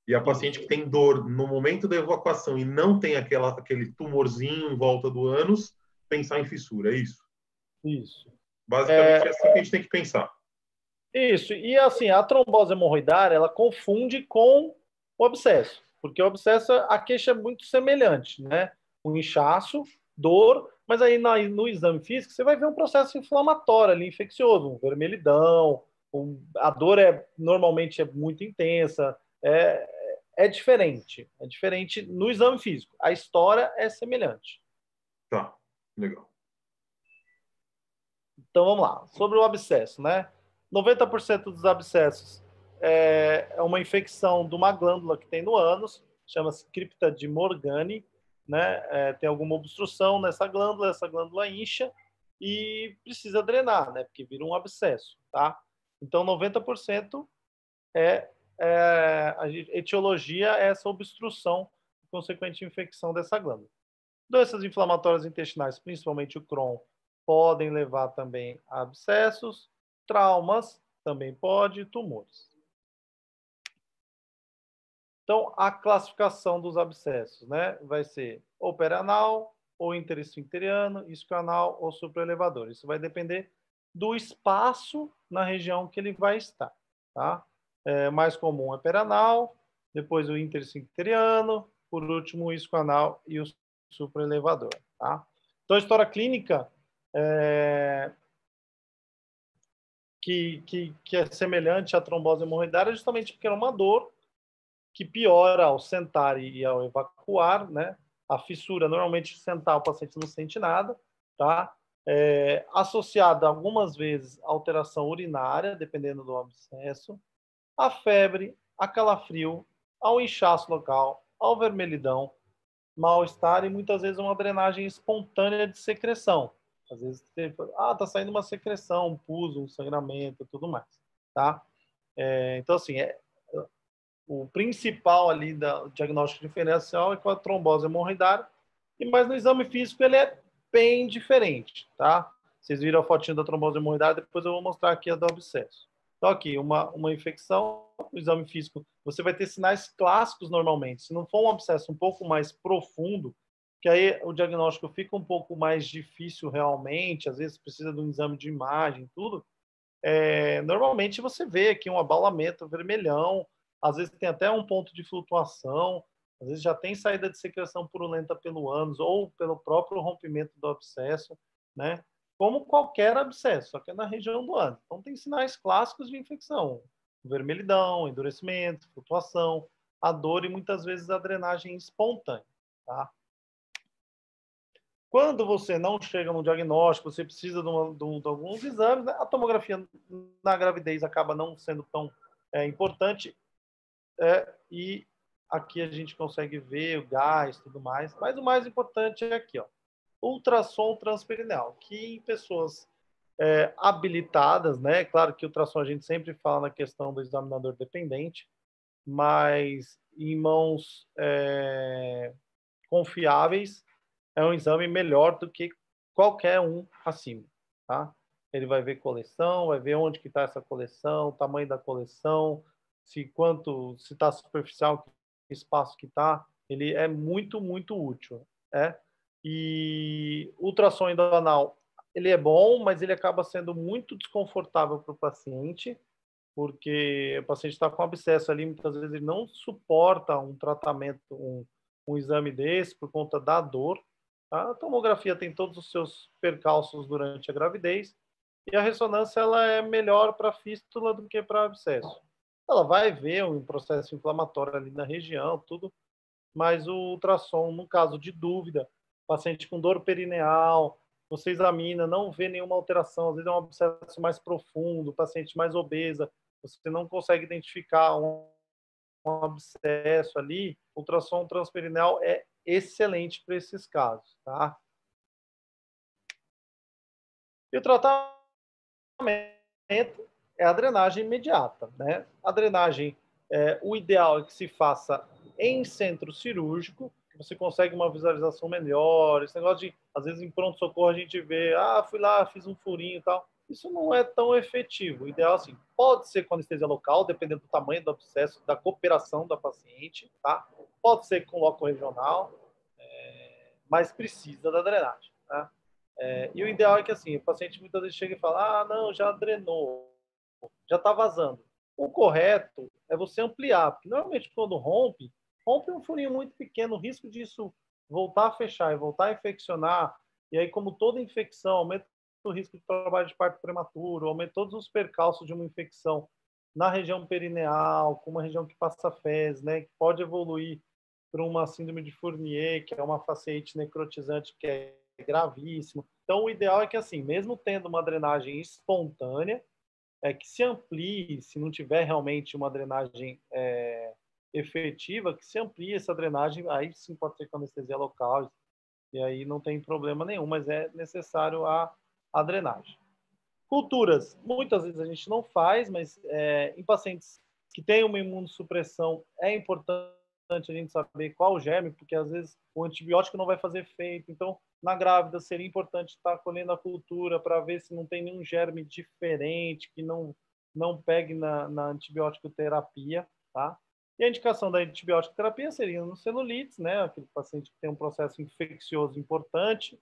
E a paciente que tem dor no momento da evacuação e não tem aquele tumorzinho em volta do ânus, pensar em fissura, é isso? Isso. Basicamente é assim que a gente tem que pensar. Isso. E assim, a trombose hemorroidária, ela confunde com o abscesso, porque o abscesso, a queixa é muito semelhante, né? Um inchaço, dor, mas aí no exame físico você vai ver um processo inflamatório ali, infeccioso, um vermelhidão, a dor normalmente é muito intensa, é diferente no exame físico. A história é semelhante. Tá, legal. Então vamos lá, sobre o abscesso, né? 90% dos abscessos é uma infecção de uma glândula que tem no ânus, chama-se cripta de Morgani, né? Tem alguma obstrução nessa glândula, essa glândula incha e precisa drenar, né? Porque vira um abscesso, tá? Então 90% a etiologia é essa obstrução e consequente infecção dessa glândula. Doenças inflamatórias intestinais, principalmente o Crohn, podem levar também a abscessos, traumas, também pode, tumores. Então, a classificação dos abscessos, né, vai ser ou perianal, ou interesfincteriano, isquioanal ou supraelevador. Isso vai depender do espaço na região que ele vai estar, tá? Mais comum é perianal, depois o interesfincteriano, por último o isquioanal e o supraelevador, tá? Então, a história clínica que é semelhante à trombose hemorroidária justamente porque era uma dor que piora ao sentar e ao evacuar, né? A fissura, normalmente, sentar, o paciente não sente nada, tá? Associada algumas vezes à alteração urinária, dependendo do abscesso, a febre, a calafrio, ao inchaço local, ao vermelhidão, mal-estar e muitas vezes uma drenagem espontânea de secreção. Às vezes, tá saindo uma secreção, um pus, um sangramento, tudo mais, tá? Então, assim, o principal ali do diagnóstico diferencial é com a trombose hemorroidária, mas no exame físico ele é bem diferente, tá? Vocês viram a fotinha da trombose hemorroidária, depois eu vou mostrar aqui a do abscesso. Então, aqui, uma infecção, no exame físico, você vai ter sinais clássicos normalmente. Se não for um abscesso um pouco mais profundo, que aí o diagnóstico fica um pouco mais difícil realmente, às vezes precisa de um exame de imagem, tudo. Normalmente você vê aqui um abaulamento vermelhão, às vezes tem até um ponto de flutuação, às vezes já tem saída de secreção purulenta pelo ânus ou pelo próprio rompimento do abscesso, né? Como qualquer abscesso, só que é na região do ânus. Então tem sinais clássicos de infecção: vermelhidão, endurecimento, flutuação, a dor e muitas vezes a drenagem espontânea, tá? Quando você não chega no diagnóstico, você precisa de alguns exames, né? A tomografia na gravidez acaba não sendo tão importante, e aqui a gente consegue ver o gás e tudo mais, mas o mais importante é aqui, ó, ultrassom transperineal, que em pessoas habilitadas, né? Claro que ultrassom a gente sempre fala na questão do examinador dependente, mas em mãos confiáveis, é um exame melhor do que qualquer um acima, tá? Ele vai ver coleção, vai ver onde que está essa coleção, o tamanho da coleção, se está superficial, que espaço que está. Ele é muito, muito útil, E o ultrassom endonal, ele é bom, mas ele acaba sendo muito desconfortável para o paciente, porque o paciente está com abscesso ali, muitas vezes ele não suporta um tratamento, um exame desse por conta da dor. A tomografia tem todos os seus percalços durante a gravidez e a ressonância ela é melhor para fístula do que para abscesso. Ela vai ver um processo inflamatório ali na região, tudo, mas o ultrassom, no caso de dúvida, paciente com dor perineal, você examina, não vê nenhuma alteração, às vezes é um abscesso mais profundo, paciente mais obesa, você não consegue identificar um abscesso ali, ultrassom transperineal é excelente para esses casos, tá? E o tratamento é a drenagem imediata, né? A drenagem, o ideal é que se faça em centro cirúrgico, que você consegue uma visualização melhor. Esse negócio de, às vezes, em pronto-socorro a gente vê, fui lá, fiz um furinho e tal. Isso não é tão efetivo. O ideal, assim, pode ser com anestesia local, dependendo do tamanho do abscesso, da cooperação da paciente, tá? Pode ser com loco regional, mas precisa da drenagem, tá? E o ideal é que, assim, o paciente muitas vezes chega e fala, não, já drenou, já está vazando. O correto é você ampliar, porque normalmente quando rompe um furinho muito pequeno, o risco disso voltar a fechar e voltar a infeccionar, e aí como toda infecção, aumenta o risco de trabalho de parto prematuro, aumenta todos os percalços de uma infecção na região perineal, com uma região que passa fezes, né, que pode evoluir para uma síndrome de Fournier, que é uma faciite necrotizante que é gravíssimo. Então, o ideal é que, assim, mesmo tendo uma drenagem espontânea, que se amplie, se não tiver realmente uma drenagem efetiva, que se amplie essa drenagem, aí sim pode ser com anestesia local, e aí não tem problema nenhum, mas é necessário a drenagem. Culturas, muitas vezes a gente não faz, mas em pacientes que têm uma imunossupressão é importante a gente saber qual o germe, porque às vezes o antibiótico não vai fazer efeito. Então, na grávida, seria importante estar colhendo a cultura para ver se não tem nenhum germe diferente que não pegue na antibiótico terapia, tá? E a indicação da antibiótico terapia seria no celulites, né? Aquele paciente que tem um processo infeccioso importante.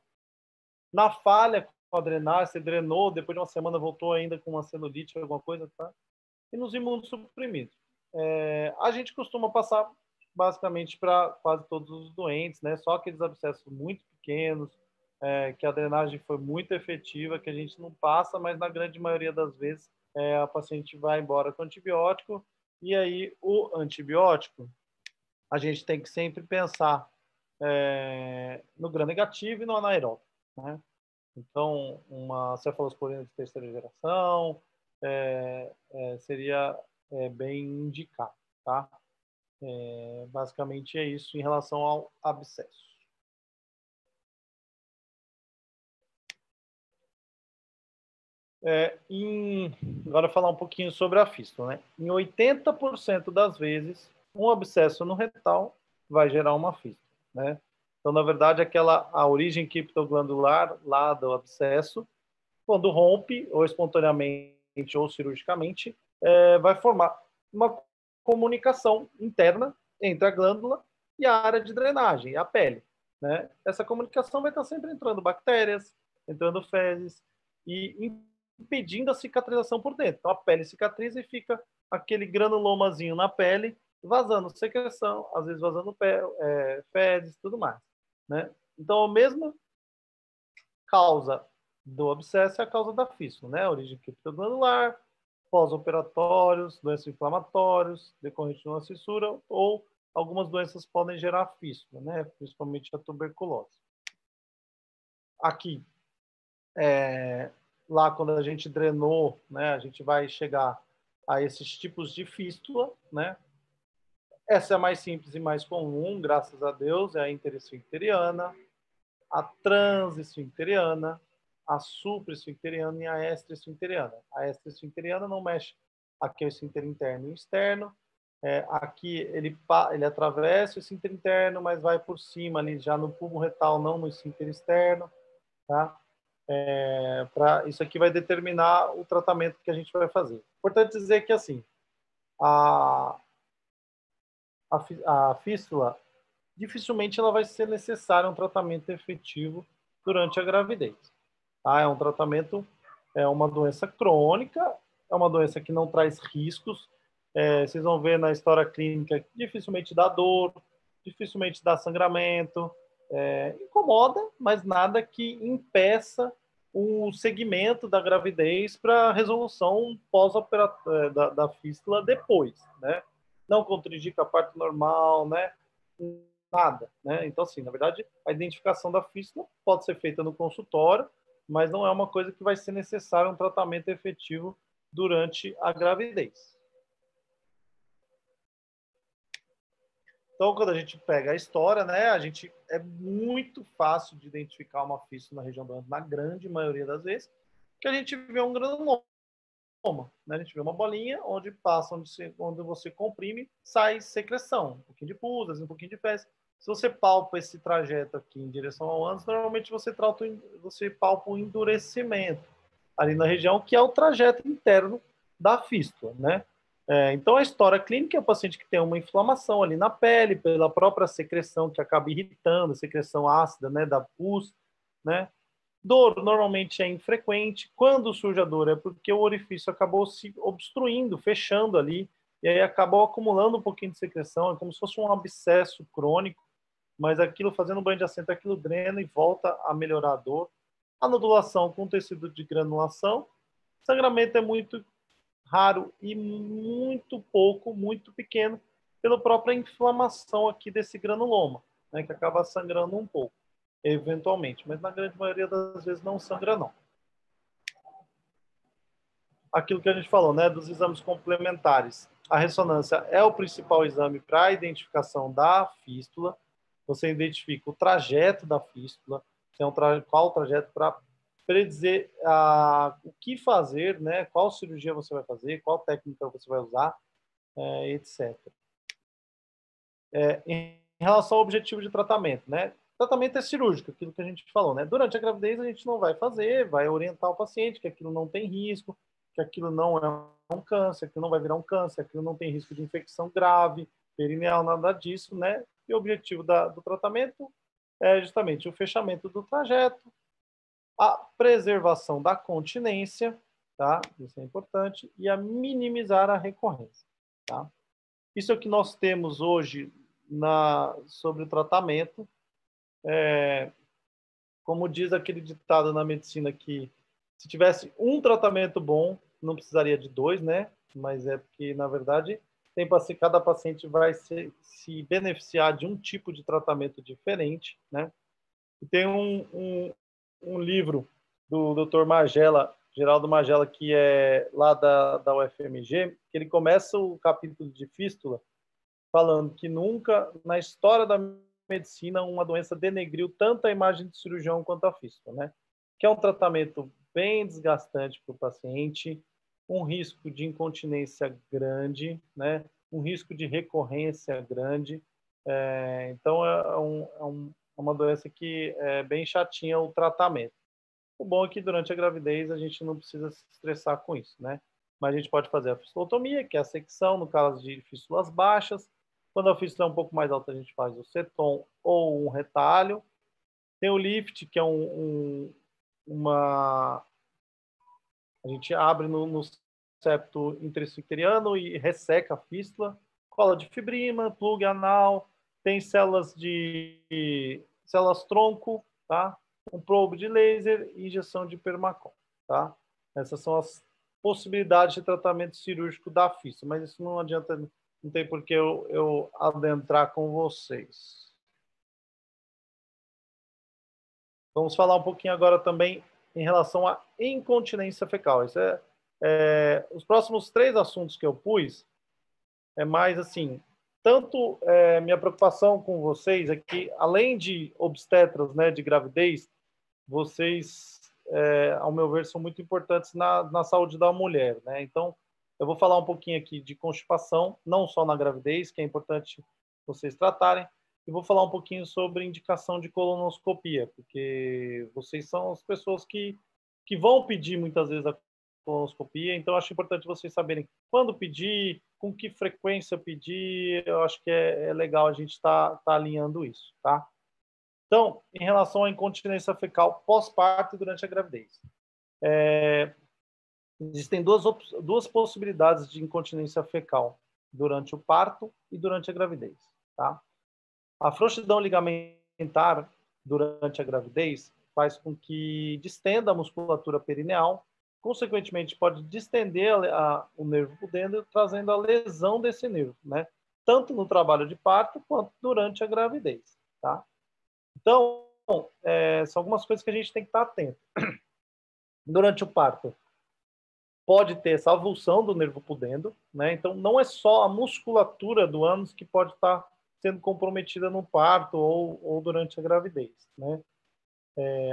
Na falha com a drenagem, você drenou, depois de uma semana voltou ainda com uma celulite, alguma coisa, tá? E nos imunossuprimidos. A gente costuma passar basicamente para quase todos os doentes, né? Só aqueles abscessos muito pequenos, que a drenagem foi muito efetiva, que a gente não passa, mas na grande maioria das vezes a paciente vai embora com antibiótico. E aí o antibiótico, a gente tem que sempre pensar no gram-negativo e no anaeróbio, né? Então, uma cefalosporina de terceira geração seria bem indicado, tá? Basicamente é isso em relação ao abscesso. Agora falar um pouquinho sobre a fístula, né? Em 80% das vezes, um abscesso no retal vai gerar uma fístula, né? Então, na verdade, a origem criptoglandular lá do abscesso, quando rompe, ou espontaneamente ou cirurgicamente, vai formar uma comunicação interna entre a glândula e a área de drenagem, a pele, né? Essa comunicação vai estar sempre entrando bactérias, entrando fezes e impedindo a cicatrização por dentro. Então, a pele cicatriza e fica aquele granulomazinho na pele, vazando secreção, às vezes vazando fezes e tudo mais, né? Então, a mesma causa do abscesso é a causa da fístula, né? Origem criptoglandular, pós-operatórios, doenças inflamatórias, decorrente de uma fissura, ou algumas doenças podem gerar fístula, né? Principalmente a tuberculose. Aqui, lá quando a gente drenou, né, a gente vai chegar a esses tipos de fístula, né? Essa é a mais simples e mais comum, graças a Deus, é a interesfincteriana, a transesfincteriana, a supraesfincteriana e a extraesfincteriana. A extraesfincteriana não mexe aqui é o esfíncter interno e externo. Aqui ele atravessa o esfíncter interno, mas vai por cima ali já no pulmão retal, não no esfíncter externo, tá? Isso aqui vai determinar o tratamento que a gente vai fazer. Importante dizer que assim, a fístula dificilmente ela vai ser necessário um tratamento efetivo durante a gravidez. Tá? É um tratamento, é uma doença crônica, é uma doença que não traz riscos. Vocês vão ver na história clínica que dificilmente dá dor, dificilmente dá sangramento, incomoda, mas nada que impeça o segmento da gravidez para a resolução pós-operatória da fístula depois, né? Não contraindica a parte normal, né? Nada, né? Então, assim, na verdade, a identificação da fístula pode ser feita no consultório, mas não é uma coisa que vai ser necessário um tratamento efetivo durante a gravidez. Então, quando a gente pega a história, né, é muito fácil de identificar uma fístula na região do ânus, na grande maioria das vezes, que a gente vê um granuloma, né? A gente vê uma bolinha onde passa, onde você comprime, sai secreção, um pouquinho de pus, um pouquinho de fezes. Se você palpa esse trajeto aqui em direção ao ânus, normalmente você palpa um endurecimento ali na região, que é o trajeto interno da fístula, né? Então, a história clínica é o paciente que tem uma inflamação ali na pele, pela própria secreção que acaba irritando, a secreção ácida, né, da pus, né? Dor normalmente é infrequente. Quando surge a dor é porque o orifício acabou se obstruindo, fechando ali, e aí acabou acumulando um pouquinho de secreção, é como se fosse um abscesso crônico, mas aquilo, fazendo banho de assento, aquilo drena e volta a melhorar a dor. A nodulação com tecido de granulação. Sangramento é muito raro e muito pouco, muito pequeno, pela própria inflamação aqui desse granuloma, né, que acaba sangrando um pouco, eventualmente, mas na grande maioria das vezes não sangra, não. Aquilo que a gente falou, né, dos exames complementares. A ressonância é o principal exame para a identificação da fístula. Você identifica o trajeto da fístula, qual o trajeto para predizer o que fazer, né, qual cirurgia você vai fazer, qual técnica você vai usar, etc. Em relação ao objetivo de tratamento, né? Tratamento é cirúrgico, aquilo que a gente falou, né? Durante a gravidez a gente não vai fazer, vai orientar o paciente que aquilo não tem risco, que aquilo não é um câncer, que não vai virar um câncer, aquilo não tem risco de infecção grave, perineal, nada disso, né? E o objetivo do tratamento é justamente o fechamento do trajeto, a preservação da continência, tá? Isso é importante, e a minimizar a recorrência, tá? Isso é o que nós temos hoje sobre o tratamento. Como diz aquele ditado na medicina que se tivesse um tratamento bom, não precisaria de dois, né? Mas é porque, na verdade, cada paciente vai se beneficiar de um tipo de tratamento diferente, né? E tem um livro do Dr. Magela, Geraldo Magela, que é lá da UFMG, que ele começa o capítulo de fístula falando que nunca na história da medicina uma doença denegriu tanto a imagem do cirurgião quanto a fístula, né? Que é um tratamento bem desgastante para o paciente, um risco de incontinência grande, né? Um risco de recorrência grande. Então, é uma doença que é bem chatinha o tratamento. O bom é que durante a gravidez a gente não precisa se estressar com isso, né? Mas a gente pode fazer a fistulotomia, que é a secção, no caso de fístulas baixas. Quando a fístula é um pouco mais alta, a gente faz o seton ou um retalho. Tem o lift, que é uma... A gente abre no septo intraesfincteriano e resseca a fístula. Cola de fibrina, plug anal, tem células tronco, tá? Um probe de laser e injeção de permacom, tá? Essas são as possibilidades de tratamento cirúrgico da fístula, mas isso não adianta, não tem por que eu adentrar com vocês. Vamos falar um pouquinho agora também em relação à incontinência fecal. Isso os próximos 3 assuntos que eu pus é mais assim, tanto minha preocupação com vocês é que, além de obstetras, né, de gravidez, vocês, ao meu ver, são muito importantes na saúde da mulher, né? Então, eu vou falar um pouquinho aqui de constipação, não só na gravidez, que é importante vocês tratarem, e vou falar um pouquinho sobre indicação de colonoscopia, porque vocês são as pessoas que vão pedir muitas vezes a colonoscopia, então acho importante vocês saberem quando pedir, com que frequência pedir, eu acho que é legal a gente estar alinhando isso, tá? Então, em relação à incontinência fecal pós-parto e durante a gravidez. Existem duas possibilidades de incontinência fecal durante o parto e durante a gravidez. Tá? A frouxidão ligamentar durante a gravidez faz com que distenda a musculatura perineal, consequentemente pode distender o nervo pudendo, trazendo a lesão desse nervo, né? Tanto no trabalho de parto quanto durante a gravidez. Tá? Então, são algumas coisas que a gente tem que estar atento. Durante o parto, pode ter essa avulsão do nervo pudendo, né? Então, não é só a musculatura do ânus que pode estar sendo comprometida no parto ou durante a gravidez, né?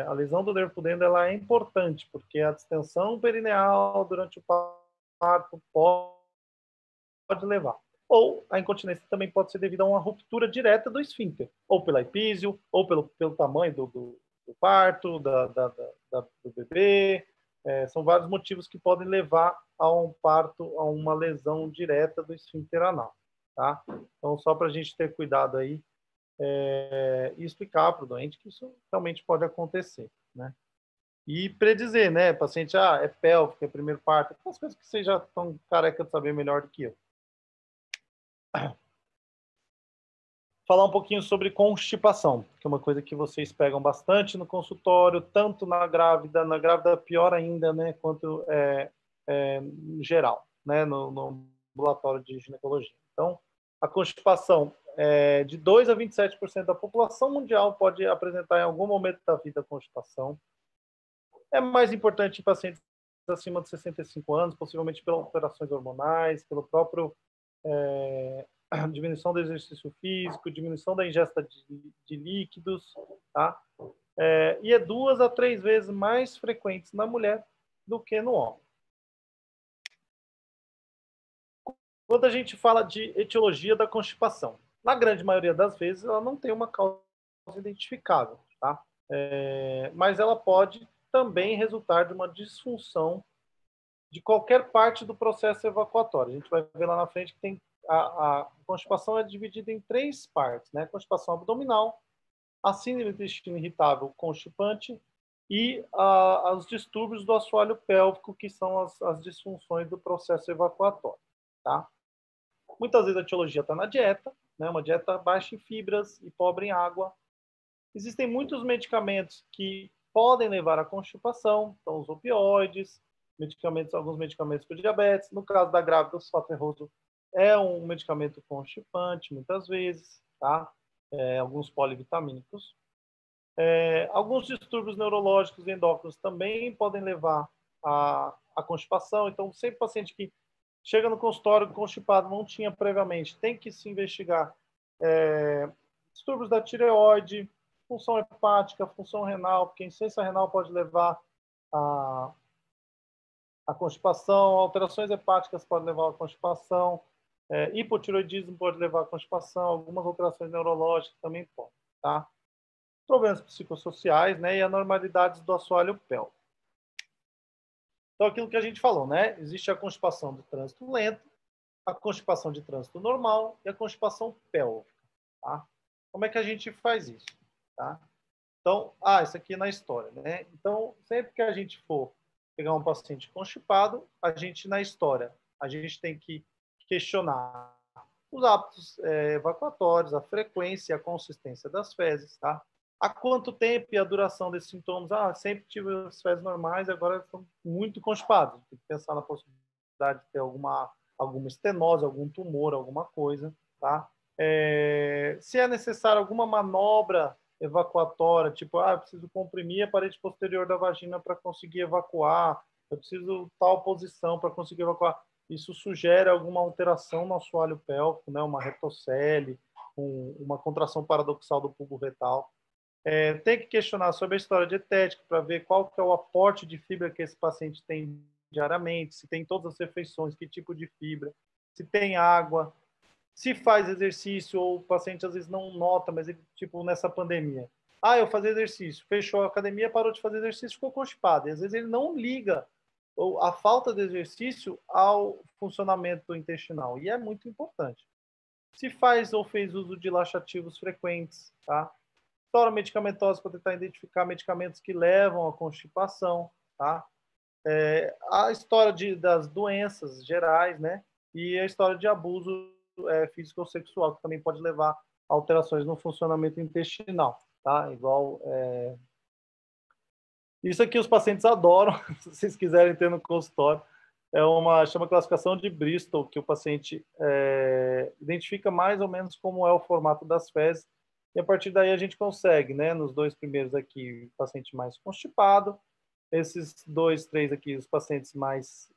A lesão do nervo pudendo ela é importante, porque a distensão perineal durante o parto pode levar. Ou a incontinência também pode ser devido a uma ruptura direta do esfíncter, ou pela epísio, ou pelo tamanho do parto, do bebê. São vários motivos que podem levar a um parto, a uma lesão direta do esfíncter anal. Tá? Então, só para a gente ter cuidado aí e explicar para o doente que isso realmente pode acontecer. Né? E predizer, né? Paciente, é pélvico, é primeiro parto, aquelas coisas que vocês já estão careca de saber melhor do que eu. Falar um pouquinho sobre constipação, que é uma coisa que vocês pegam bastante no consultório, tanto na grávida pior ainda, né, quanto em geral, né, no ambulatório de ginecologia. Então, a constipação de 2 a 27% da população mundial pode apresentar em algum momento da vida constipação. É mais importante em pacientes acima de 65 anos, possivelmente pelas alterações hormonais, pelo próprio diminuição do exercício físico, diminuição da ingesta de líquidos, tá? E é 2 a 3 vezes mais frequentes na mulher do que no homem. Quando a gente fala de etiologia da constipação, Na grande maioria das vezes, ela não tem uma causa identificável, tá? Mas ela pode também resultar de uma disfunção de qualquer parte do processo evacuatório. A gente vai ver lá na frente que tem a constipação é dividida em 3 partes, né? Constipação abdominal, a síndrome do intestino irritável constipante e os distúrbios do assoalho pélvico, que são as disfunções do processo evacuatório, tá? Muitas vezes a etiologia está na dieta, né? Uma dieta baixa em fibras e pobre em água. Existem muitos medicamentos que podem levar à constipação, então os opioides, alguns medicamentos para diabetes. No caso da grávida, o sulfaterroso é um medicamento constipante, muitas vezes, tá? Alguns polivitamínicos. Alguns distúrbios neurológicos e endócrinos também podem levar à constipação. Então, sempre paciente que chega no consultório constipado, não tinha previamente, tem que se investigar distúrbios da tireoide, função hepática, função renal, porque a insuficiência renal pode levar à constipação, alterações hepáticas podem levar à constipação, hipotireoidismo pode levar à constipação, algumas alterações neurológicas também podem, tá? Problemas psicossociais, né, e anormalidades do assoalho pélvico. Então, aquilo que a gente falou, né? Existe a constipação de trânsito lento, a constipação de trânsito normal e a constipação pélvica, tá? Como é que a gente faz isso, tá? Então, isso aqui é na história, né? Então, sempre que a gente for pegar um paciente constipado, na história, a gente tem que questionar os hábitos evacuatórios, a frequência e a consistência das fezes, tá? Há quanto tempo e a duração desses sintomas? Sempre tive as fezes normais e agora estão muito constipados. Tem que pensar na possibilidade de ter alguma estenose, algum tumor, alguma coisa, tá? Se é necessário alguma manobra evacuatória, tipo, eu preciso comprimir a parede posterior da vagina para conseguir evacuar, eu preciso tal posição para conseguir evacuar. Isso sugere alguma alteração no assoalho pélvico, né? Uma retocele, uma contração paradoxal do bulbo retal. Tem que questionar sobre a história dietética para ver qual que é o aporte de fibra que esse paciente tem diariamente, se tem todas as refeições, que tipo de fibra, se tem água, se faz exercício, ou o paciente às vezes não nota, mas ele, tipo, nessa pandemia. Eu fazia exercício, fechou a academia, parou de fazer exercício, ficou constipado. E às vezes ele não liga a falta de exercício ao funcionamento intestinal. E é muito importante. Se faz ou fez uso de laxativos frequentes, tá? História medicamentosa para tentar identificar medicamentos que levam à constipação, tá? A história das doenças gerais, né? E a história de abuso físico ou sexual, que também pode levar a alterações no funcionamento intestinal, tá? Isso aqui os pacientes adoram, se vocês quiserem ter no consultório. Chama classificação de Bristol, que o paciente identifica mais ou menos como é o formato das fezes, e a partir daí a gente consegue, né? Nos 2 primeiros aqui, o paciente mais constipado, esses 2, 3 aqui, os pacientes mais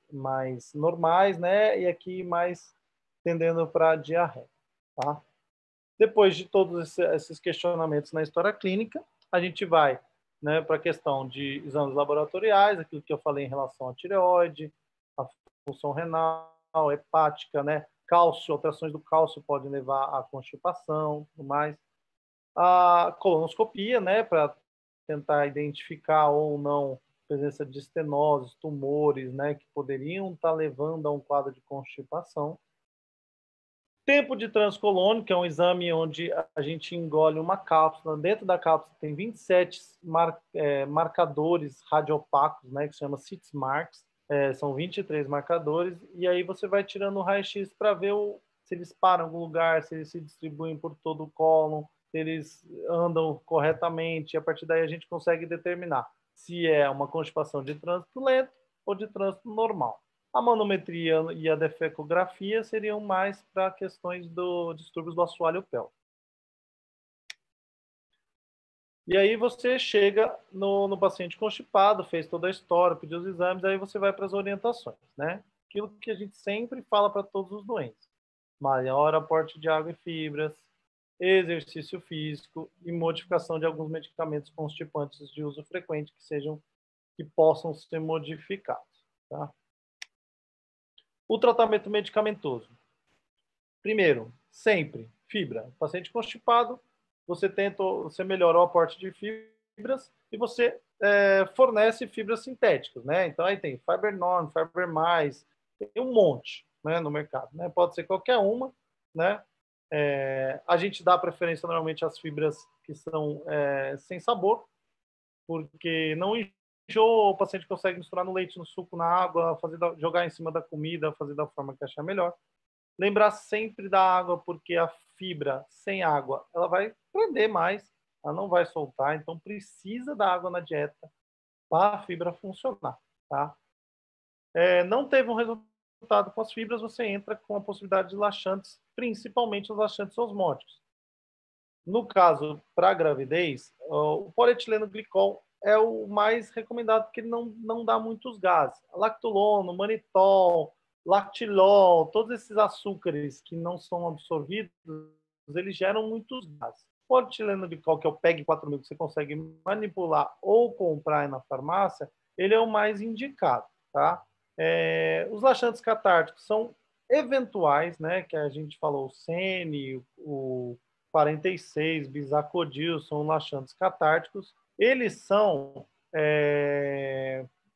normais, né? E aqui mais tendendo para diarreia, tá? Depois de todos esses questionamentos na história clínica, a gente vai, né, para a questão de exames laboratoriais, aquilo que eu falei em relação à tireoide, a função renal, hepática, né? Cálcio, alterações do cálcio podem levar à constipação, tudo mais. A colonoscopia, né, para tentar identificar ou não a presença de estenoses, tumores, né, que poderiam estar levando a um quadro de constipação. Tempo de transcolônico, que é um exame onde a gente engole uma cápsula. Dentro da cápsula tem 27 marcadores radiopacos, né, que se chama CITS marks. São 23 marcadores. E aí você vai tirando o raio-x para ver se eles param em algum lugar, se eles se distribuem por todo o cólon, se eles andam corretamente. E a partir daí a gente consegue determinar se é uma constipação de trânsito lento ou de trânsito normal. A manometria e a defecografia seriam mais para questões do distúrbios do assoalho pélvico. E aí você chega no paciente constipado, fez toda a história, pediu os exames, aí você vai para as orientações, né? Aquilo que a gente sempre fala para todos os doentes. Maior aporte de água e fibras, exercício físico e modificação de alguns medicamentos constipantes de uso frequente que possam ser modificados, tá? O tratamento medicamentoso. Primeiro, sempre fibra. Paciente constipado, você melhora o aporte de fibras e você fornece fibras sintéticas, né? Então aí tem Fiber Norm, Fiber Mais, tem um monte, né, no mercado, né? Pode ser qualquer uma, né? A gente dá preferência normalmente às fibras que são sem sabor, porque não enjoa, o paciente consegue misturar no leite, no suco, na água, jogar em cima da comida, fazer da forma que achar melhor. Lembrar sempre da água, porque a fibra sem água, ela vai prender mais, ela não vai soltar, então precisa da água na dieta para a fibra funcionar, tá? Não teve um resultado com as fibras, você entra com a possibilidade de laxantes, principalmente os laxantes osmóticos. No caso, para a gravidez, o polietileno glicol é o mais recomendado, porque ele não dá muitos gases. Lactulono, manitol, lactilol, todos esses açúcares que não são absorvidos, eles geram muitos gases. O polietileno glicol, que é o PEG 4000, que você consegue manipular ou comprar na farmácia, ele é o mais indicado, tá? Os laxantes catárticos são eventuais, né? Que a gente falou, o Sene, o 46, Bizacodil, são laxantes catárticos. Eles são,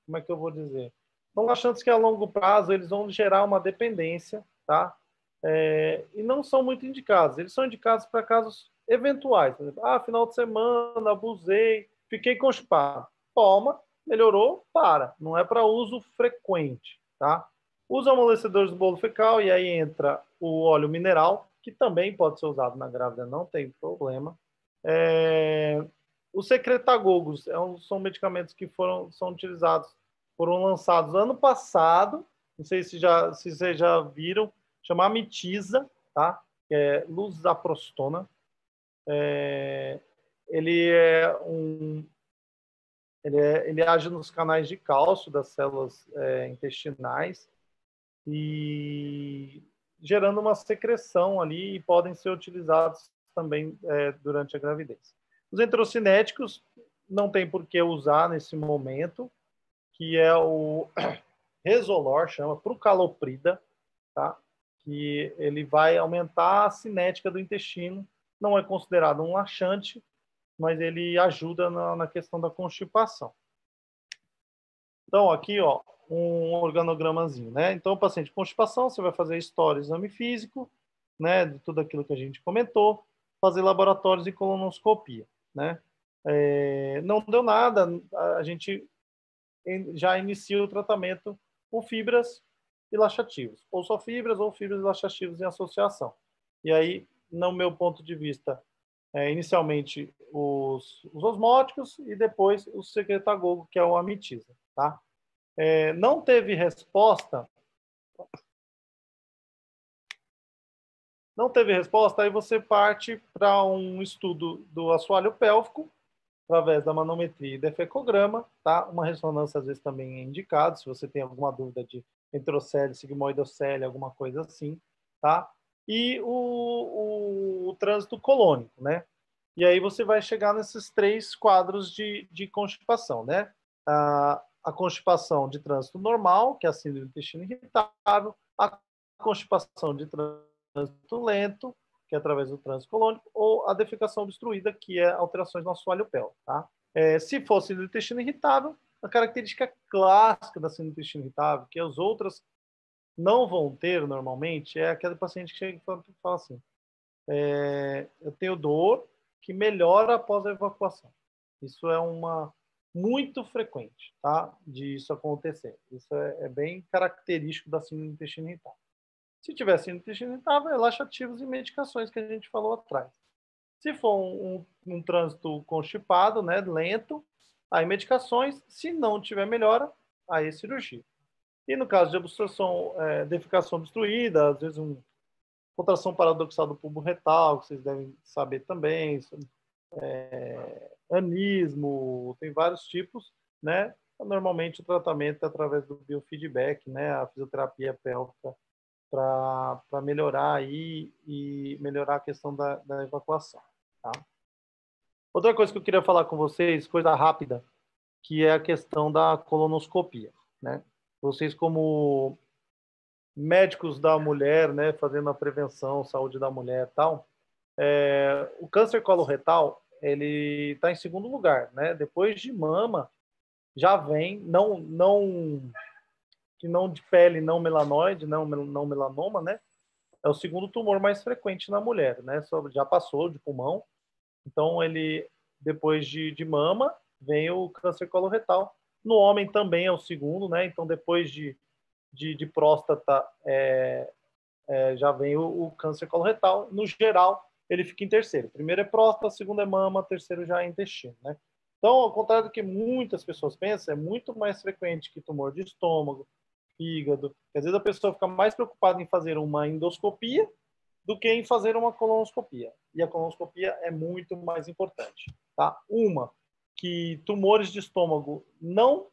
como é que eu vou dizer? São laxantes que a longo prazo eles vão gerar uma dependência, tá? E não são muito indicados. Eles são indicados para casos eventuais. Por exemplo, final de semana, abusei, fiquei constipado. Toma, melhorou, para. Não é para uso frequente, tá? Os amolecedores do bolo fecal, e aí entra o óleo mineral, que também pode ser usado na grávida, não tem problema. Os secretagogos são medicamentos que foram lançados ano passado, não sei se vocês já viram, chama Amitiza, tá? Que é lusaprostona. Ele age nos canais de cálcio das células intestinais e gerando uma secreção ali e podem ser utilizados também durante a gravidez. Os enterocinéticos não tem por que usar nesse momento, que é o Resolor, chama Prucaloprida, tá? Que ele vai aumentar a cinética do intestino, não é considerado um laxante, mas ele ajuda na questão da constipação. Então, aqui, ó, um organogramazinho, né? Então, o paciente com constipação, você vai fazer história, exame físico, né, de tudo aquilo que a gente comentou, fazer laboratórios e colonoscopia, né? Não deu nada, a gente já inicia o tratamento com fibras e laxativos, ou só fibras ou fibras e laxativos em associação. E aí, no meu ponto de vista, inicialmente os osmóticos e depois o secretagogo, que é o Amitiza, tá? Não teve resposta, aí você parte para um estudo do assoalho pélvico, através da manometria e defecograma, tá? Uma ressonância às vezes também é indicado, se você tem alguma dúvida de enterocele, sigmoidocele, alguma coisa assim, tá? E o trânsito colônico, né? E aí você vai chegar nesses 3 quadros de constipação, né? A constipação de trânsito normal, que é a síndrome do intestino irritável, a constipação de trânsito lento, que é através do trânsito colônico, ou a defecação obstruída, que é alterações no assoalho pélvico, tá? Se for síndrome do intestino irritável, a característica clássica da síndrome do intestino irritável, que as outras não vão ter normalmente, é aquele paciente que chega e fala assim, eu tenho dor que melhora após a evacuação. Isso é muito frequente, tá? De isso acontecer. Isso é bem característico da síndrome do intestino irritável. Se tiver síndrome do intestino irritável, é laxativos e medicações que a gente falou atrás. Se for um trânsito constipado, né, lento, aí medicações. Se não tiver melhora, aí cirurgia. E no caso de obstrução, defecação obstruída, às vezes contração paradoxal do bulbo retal, que vocês devem saber também, anismo, tem vários tipos, né? Normalmente o tratamento é através do biofeedback, né? A fisioterapia pélvica para melhorar aí e melhorar a questão da evacuação, tá? Outra coisa que eu queria falar com vocês, coisa rápida, que é a questão da colonoscopia, né? Vocês como médicos da mulher, né, fazendo a prevenção, saúde da mulher e tal, O câncer coloretal, ele está em segundo lugar, né? Depois de mama, já vem, não de pele, não melanoide, não melanoma, né? É o segundo tumor mais frequente na mulher, né? Já passou de pulmão. Então, depois de mama, vem o câncer coloretal. No homem também é o segundo, né? Então, depois de próstata, já vem o câncer coloretal. No geral, ele fica em terceiro. Primeiro é próstata, segundo é mama, terceiro já é intestino, né? Então, ao contrário do que muitas pessoas pensam, é muito mais frequente que tumor de estômago, fígado. Às vezes a pessoa fica mais preocupada em fazer uma endoscopia do que em fazer uma colonoscopia. E a colonoscopia é muito mais importante, tá? Que tumores de estômago não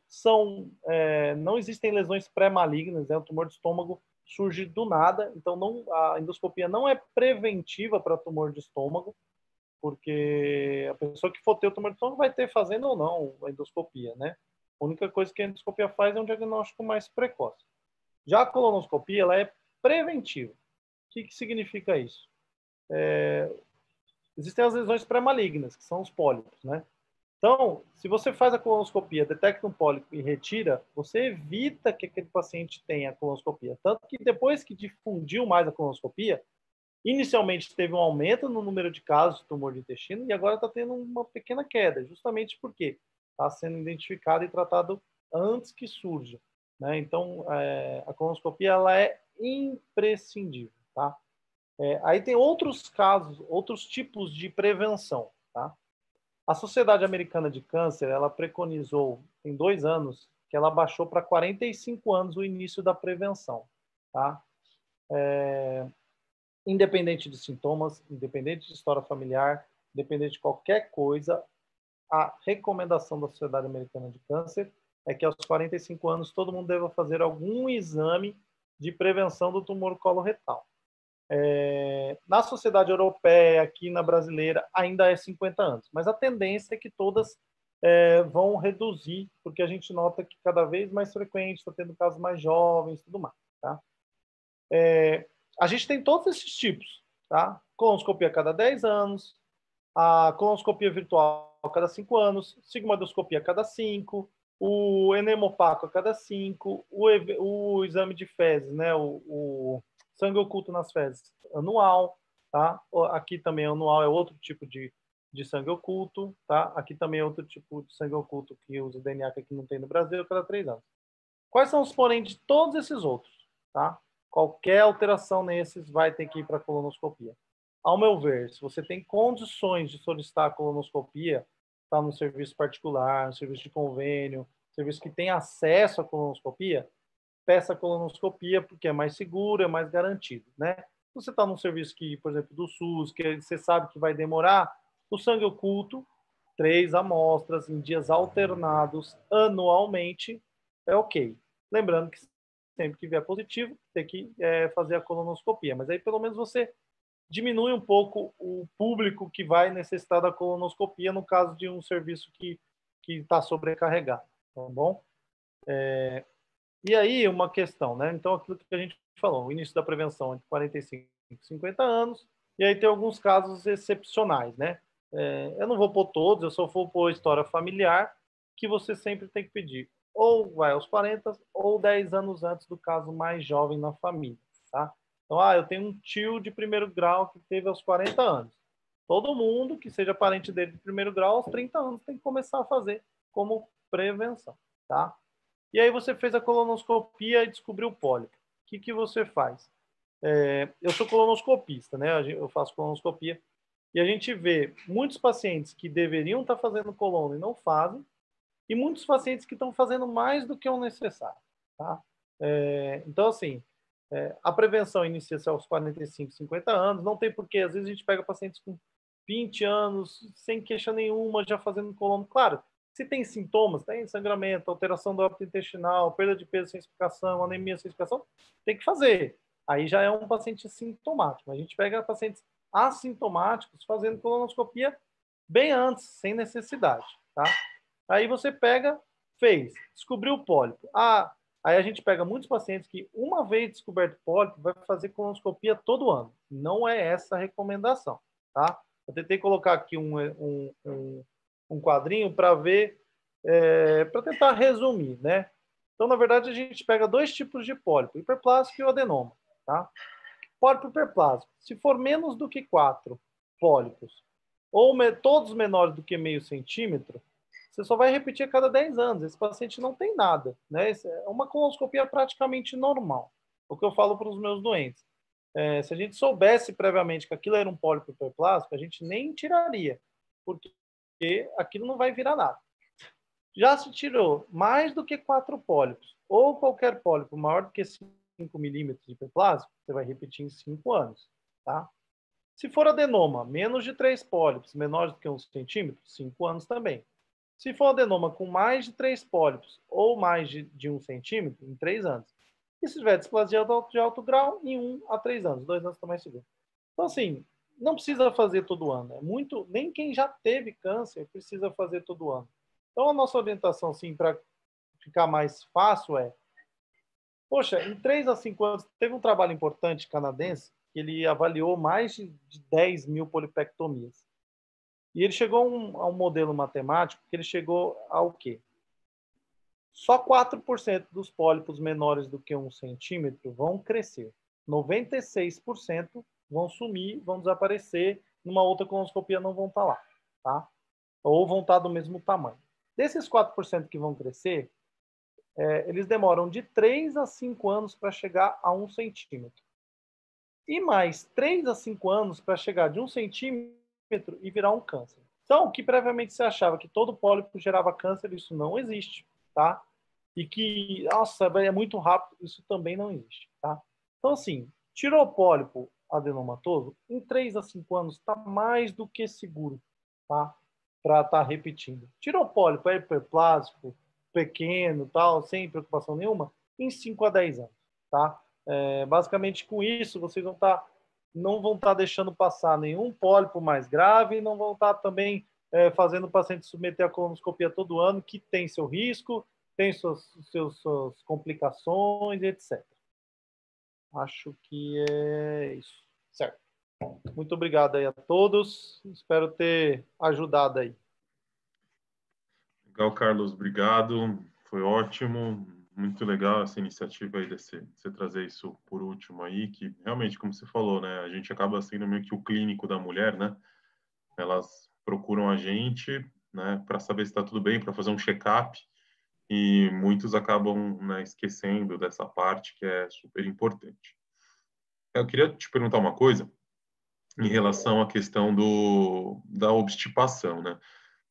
existem lesões pré-malignas, né? O tumor de estômago surge do nada, então a endoscopia não é preventiva para tumor de estômago, porque a pessoa que for ter o tumor de estômago vai ter fazendo ou não a endoscopia, né? A única coisa que a endoscopia faz é um diagnóstico mais precoce. Já a colonoscopia, ela é preventiva. O que significa isso? Existem as lesões pré-malignas, que são os pólipos, né? Então, se você faz a colonoscopia, detecta um pólipo e retira, você evita que aquele paciente tenha a colonoscopia. Tanto que depois que difundiu mais a colonoscopia, inicialmente teve um aumento no número de casos de tumor de intestino e agora está tendo uma pequena queda, justamente porque está sendo identificado e tratado antes que surja, né? Então, a colonoscopia ela é imprescindível, tá? Aí tem outros casos, outros tipos de prevenção, tá? A Sociedade Americana de Câncer, ela preconizou, em 2 anos, que ela baixou para 45 anos o início da prevenção, tá? Independente de sintomas, independente de história familiar, independente de qualquer coisa, a recomendação da Sociedade Americana de Câncer é que aos 45 anos todo mundo deva fazer algum exame de prevenção do tumor coloretal. Na sociedade europeia, aqui na brasileira, ainda é 50 anos, mas a tendência é que todas vão reduzir, porque a gente nota que cada vez mais frequente, está tendo casos mais jovens e tudo mais. Tá? A gente tem todos esses tipos, tá? Colonoscopia a cada 10 anos, a colonoscopia virtual a cada 5 anos, sigmoidoscopia a cada 5, o enemopaco a cada 5, o exame de fezes, né? O sangue oculto nas fezes anual, tá? Aqui também anual é outro tipo de sangue oculto, tá? Aqui também é outro tipo de sangue oculto que usa DNA que aqui não tem no Brasil a cada 3 anos. Quais são os porém de todos esses outros, tá? Qualquer alteração nesses vai ter que ir para a colonoscopia. Ao meu ver, se você tem condições de solicitar a colonoscopia, está no serviço particular, no serviço de convênio, serviço que tem acesso à colonoscopia, peça a colonoscopia porque é mais seguro, é mais garantido, né? Se você está num serviço que, por exemplo, do SUS, que você sabe que vai demorar, o sangue oculto, 3 amostras em dias alternados anualmente, é ok. Lembrando que sempre que vier positivo, tem que fazer a colonoscopia. Mas aí, pelo menos, você diminui um pouco o público que vai necessitar da colonoscopia no caso de um serviço que está sobrecarregado, tá bom? E aí, uma questão, né? Então, aquilo que a gente falou, o início da prevenção entre 45 e 50 anos, e aí tem alguns casos excepcionais, né? Eu não vou pôr todos, eu só vou pôr história familiar, que você sempre tem que pedir ou vai aos 40 ou 10 anos antes do caso mais jovem na família, tá? Então, eu tenho um tio de primeiro grau que teve aos 40 anos. Todo mundo que seja parente dele de primeiro grau, aos 30 anos, tem que começar a fazer como prevenção, tá? E aí você fez a colonoscopia e descobriu o pólipo. O que você faz? Eu sou colonoscopista, né? Eu faço colonoscopia. E a gente vê muitos pacientes que deveriam estar fazendo colono e não fazem, e muitos pacientes que estão fazendo mais do que o necessário. Tá? Então, assim, a prevenção inicia-se aos 45, 50 anos, não tem porquê. Às vezes a gente pega pacientes com 20 anos, sem queixa nenhuma, já fazendo colono. Claro, se tem sintomas, tem sangramento, alteração do hábito intestinal, perda de peso sem explicação, anemia sem explicação, tem que fazer. Aí já é um paciente sintomático. A gente pega pacientes assintomáticos fazendo colonoscopia bem antes, sem necessidade, tá? Aí você pega, descobriu o pólipo. Aí a gente pega muitos pacientes que, uma vez descoberto o pólipo, vai fazer colonoscopia todo ano. Não é essa a recomendação. tá? Eu tentei colocar aqui um quadrinho para ver, para tentar resumir, né? Então, na verdade, a gente pega dois tipos de pólipo, hiperplásico e o adenoma, tá? Pólipo hiperplásico, se for menos do que 4 pólipos, ou todos menores do que meio centímetro, você só vai repetir a cada 10 anos. Esse paciente não tem nada, né? É uma colonoscopia praticamente normal. O que eu falo para os meus doentes. Se a gente soubesse previamente que aquilo era um pólipo hiperplásico, a gente nem tiraria, porque aquilo não vai virar nada. Já se tirou mais do que 4 pólipos, ou qualquer pólipo maior do que 5 milímetros de hiperplásico, você vai repetir em 5 anos, tá? Se for adenoma, menos de 3 pólipos, menores do que 1 centímetro, 5 anos também. Se for adenoma com mais de 3 pólipos ou mais de 1 centímetro, em 3 anos. E se tiver displasia de alto grau, em 1 a 3 anos. 2 anos também seguro. Então, assim, não precisa fazer todo ano. Nem quem já teve câncer precisa fazer todo ano. Então, a nossa orientação, assim, para ficar mais fácil poxa, em 3 a 5 anos, teve um trabalho importante canadense que ele avaliou mais de 10 mil polipectomias. E ele chegou a um modelo matemático que ele chegou ao quê? Só 4% dos pólipos menores do que 1 centímetro vão crescer. 96% vão sumir, vão desaparecer, numa outra colonoscopia não vão estar lá, tá? Ou vão estar do mesmo tamanho. Desses 4% que vão crescer, eles demoram de 3 a 5 anos para chegar a 1 centímetro. E mais 3 a 5 anos para chegar de 1 centímetro e virar um câncer. Então, o que previamente se achava que todo pólipo gerava câncer, isso não existe, tá? E que, nossa, é muito rápido, isso também não existe, tá? Então, assim, tirou o pólipo adenomatoso, em 3 a 5 anos está mais do que seguro, tá? Para estar repetindo. Tirou o pólipo, é hiperplástico, pequeno, tal, sem preocupação nenhuma, em 5 a 10 anos, tá? Basicamente, com isso, vocês não vão estar deixando passar nenhum pólipo mais grave, não vão estar também fazendo o paciente submeter a colonoscopia todo ano, que tem seu risco, tem suas complicações, etc. Acho que é isso. Certo. Muito obrigado aí a todos. Espero ter ajudado aí. Legal, Carlos, obrigado. Foi ótimo. Muito legal essa iniciativa aí de você trazer isso por último aí, que realmente, como você falou, né, a gente acaba sendo meio que o clínico da mulher, né? Elas procuram a gente, né, para saber se está tudo bem, para fazer um check-up, e muitos acabam, né, esquecendo dessa parte que é super importante. Eu queria te perguntar uma coisa em relação à questão da obstipação, né?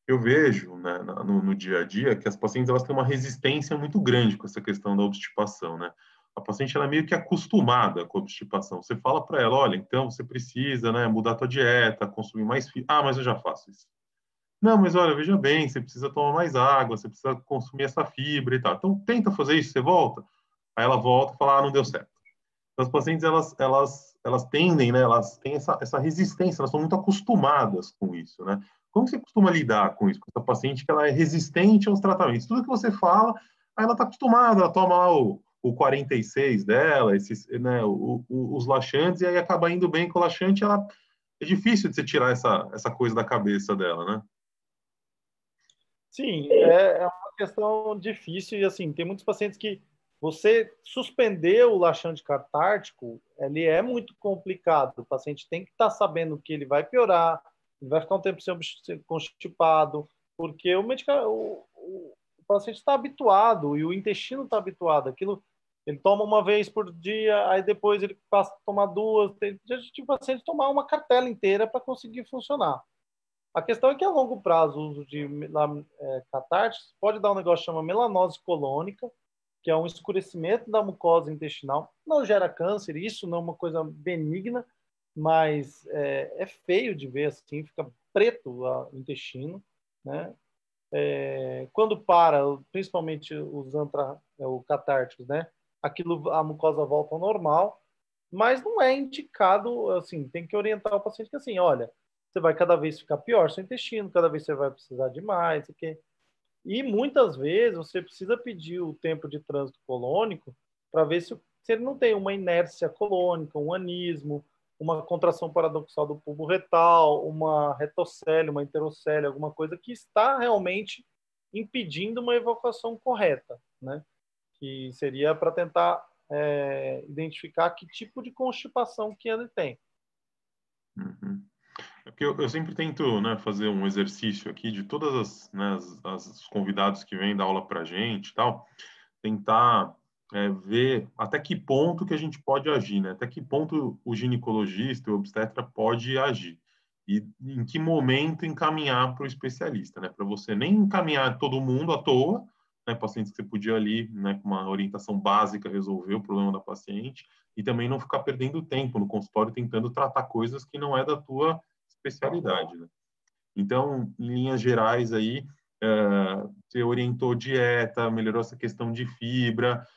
Eu vejo, né, no dia a dia que as pacientes elas têm uma resistência muito grande com essa questão da obstipação, né? A paciente ela é meio que acostumada com a obstipação. Você fala para ela, olha, então você precisa, né, mudar a tua dieta, consumir mais fibra. Ah, mas eu já faço isso. Não, mas olha, veja bem, você precisa tomar mais água, você precisa consumir essa fibra e tal. Então tenta fazer isso, você volta. Aí ela volta e fala, ah, não deu certo. Então, as pacientes elas tendem, né, elas têm essa resistência, elas são muito acostumadas com isso, né? Como você costuma lidar com isso? Com essa paciente que ela é resistente aos tratamentos. Tudo que você fala, aí ela está acostumada, ela toma lá o 46 dela, esses, né, os laxantes, e aí acaba indo bem com o laxante, é difícil de você tirar essa coisa da cabeça dela, né? Sim, é uma questão difícil e assim, tem muitos pacientes que você suspender o laxante catártico, ele é muito complicado. O paciente tem que estar sabendo que ele vai piorar, ele vai ficar um tempo sem constipado, porque o paciente está habituado e o intestino está habituado. Aquilo, ele toma uma vez por dia, aí depois ele passa a tomar duas. Já tive paciente tomar uma cartela inteira para conseguir funcionar. A questão é que a longo prazo o uso de catárticos pode dar um negócio que chama melanose colônica, que é um escurecimento da mucosa intestinal. Não gera câncer, isso não é uma coisa benigna, mas é feio de ver assim, fica preto o intestino, né? Quando para, principalmente usando o catárticos, né? A mucosa volta ao normal, mas não é indicado, assim, tem que orientar o paciente que assim, olha, você vai cada vez ficar pior seu intestino, cada vez você vai precisar de mais, okay? E muitas vezes você precisa pedir o tempo de trânsito colônico para ver se ele não tem uma inércia colônica, um anismo, uma contração paradoxal do bulbo retal, uma retocele, uma enterocele, alguma coisa que está realmente impedindo uma evacuação correta, né? Que seria para tentar identificar que tipo de constipação que ele tem. Uhum. É porque eu sempre tento, né, fazer um exercício aqui de todas os convidados que vêm dar aula para a gente e tal, tentar ver até que ponto que a gente pode agir, né? Até que ponto o ginecologista, o obstetra pode agir. E em que momento encaminhar para o especialista, né? Para você nem encaminhar todo mundo à toa, né? Pacientes que você podia ali, né, com uma orientação básica, resolver o problema da paciente, e também não ficar perdendo tempo no consultório tentando tratar coisas que não é da tua especialidade, né? Então, em linhas gerais aí, você orientou dieta, melhorou essa questão de fibra,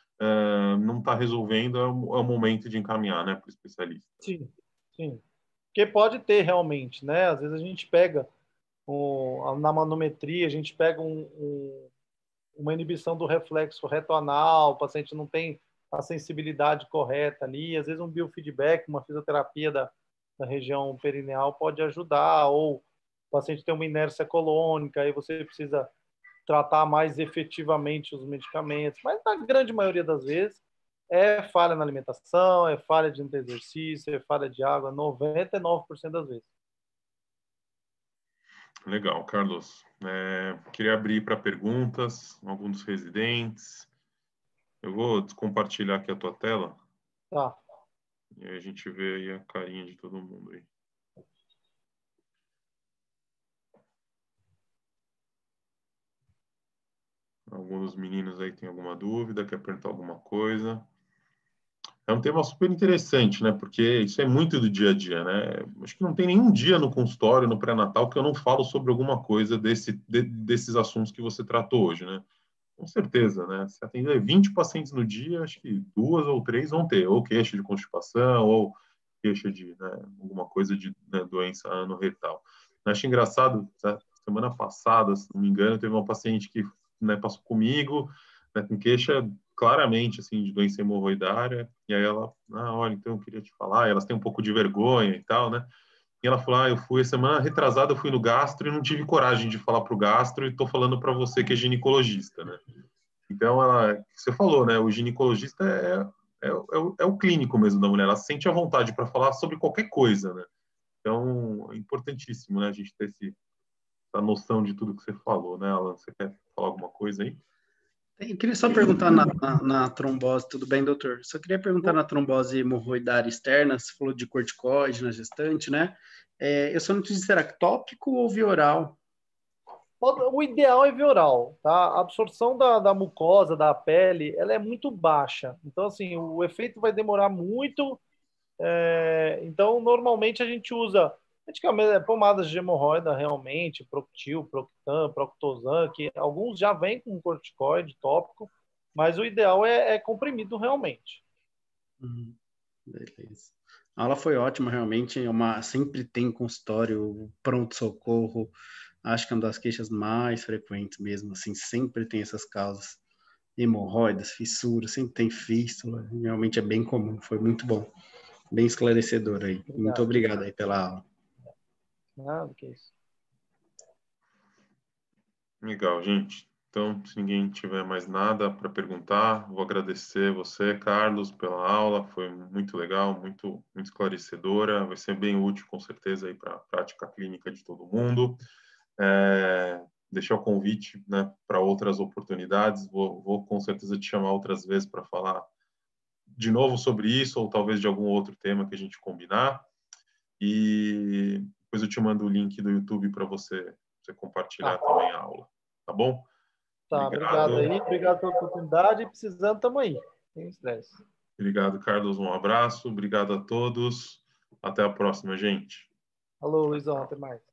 não está resolvendo, é o momento de encaminhar, né, para o especialista. Sim, sim. Porque pode ter realmente, né? Às vezes a gente pega na manometria, a gente pega uma inibição do reflexo reto-anal, o paciente não tem a sensibilidade correta ali, às vezes um biofeedback, uma fisioterapia da região perineal pode ajudar, ou o paciente tem uma inércia colônica, aí você precisa tratar mais efetivamente os medicamentos, mas na grande maioria das vezes é falha na alimentação, é falha de exercício, é falha de água, 99% das vezes. Legal, Carlos. Queria abrir para perguntas, alguns dos residentes. Eu vou compartilhar aqui a tua tela. Tá. E aí a gente vê aí a carinha de todo mundo aí. Alguns dos meninos aí tem alguma dúvida, quer perguntar alguma coisa? É um tema super interessante, né? Porque isso é muito do dia a dia, né? Acho que não tem nenhum dia no consultório, no pré-natal, que eu não falo sobre alguma coisa desses assuntos que você tratou hoje, né? Com certeza, né? Se atender 20 pacientes no dia, acho que 2 ou 3 vão ter, ou queixa de constipação, ou queixa de, né, alguma coisa de, né, doença anorretal. Eu acho engraçado, tá? Semana passada, se não me engano, teve uma paciente que, né, passou comigo, né, com queixa claramente assim de doença hemorroidária, e aí ela, olha, então eu queria te falar, elas têm um pouco de vergonha e tal, né? E ela falou, eu fui semana retrasada, eu fui no gastro e não tive coragem de falar para o gastro e estou falando para você que é ginecologista, né? Então, você falou, né? O ginecologista é o clínico mesmo da mulher. Ela sente a vontade para falar sobre qualquer coisa, né? Então, é importantíssimo, né? A gente ter essa noção de tudo que você falou, né, Alan? Você quer falar alguma coisa aí? Eu queria só perguntar na trombose, tudo bem, doutor? Só queria perguntar na trombose hemorroidária externa, você falou de corticoide na gestante, né? Eu só não entendi se era tópico ou via oral. O ideal é via oral, tá? A absorção da mucosa, da pele, ela é muito baixa. Então, assim, o efeito vai demorar muito. Então, normalmente a gente usa medicamentos, pomadas de hemorroida, realmente, Proctil, Proctan, Proctosan, que alguns já vêm com corticoide tópico, mas o ideal é comprimido realmente. Beleza. A aula foi ótima, realmente. Sempre tem consultório, pronto-socorro. Acho que é uma das queixas mais frequentes mesmo, assim, sempre tem essas causas. Hemorroidas, fissuras, sempre tem fístula. Realmente é bem comum, foi muito bom. Bem esclarecedor aí. Obrigado. Muito obrigado aí pela aula. Nada que isso. Legal, gente. Então, se ninguém tiver mais nada para perguntar, vou agradecer você, Carlos, pela aula. Foi muito legal, muito, muito esclarecedora. Vai ser bem útil, com certeza, aí para a prática clínica de todo mundo. Deixar o convite, né, para outras oportunidades. Vou com certeza te chamar outras vezes para falar de novo sobre isso, ou talvez de algum outro tema que a gente combinar. E depois eu te mando o link do YouTube para você compartilhar também a aula. Tá bom? Tá, obrigado aí. Obrigado pela oportunidade. Precisando, estamos aí. Sem estresse. Obrigado, Carlos. Um abraço. Obrigado a todos. Até a próxima, gente. Alô, Luizão. Até mais.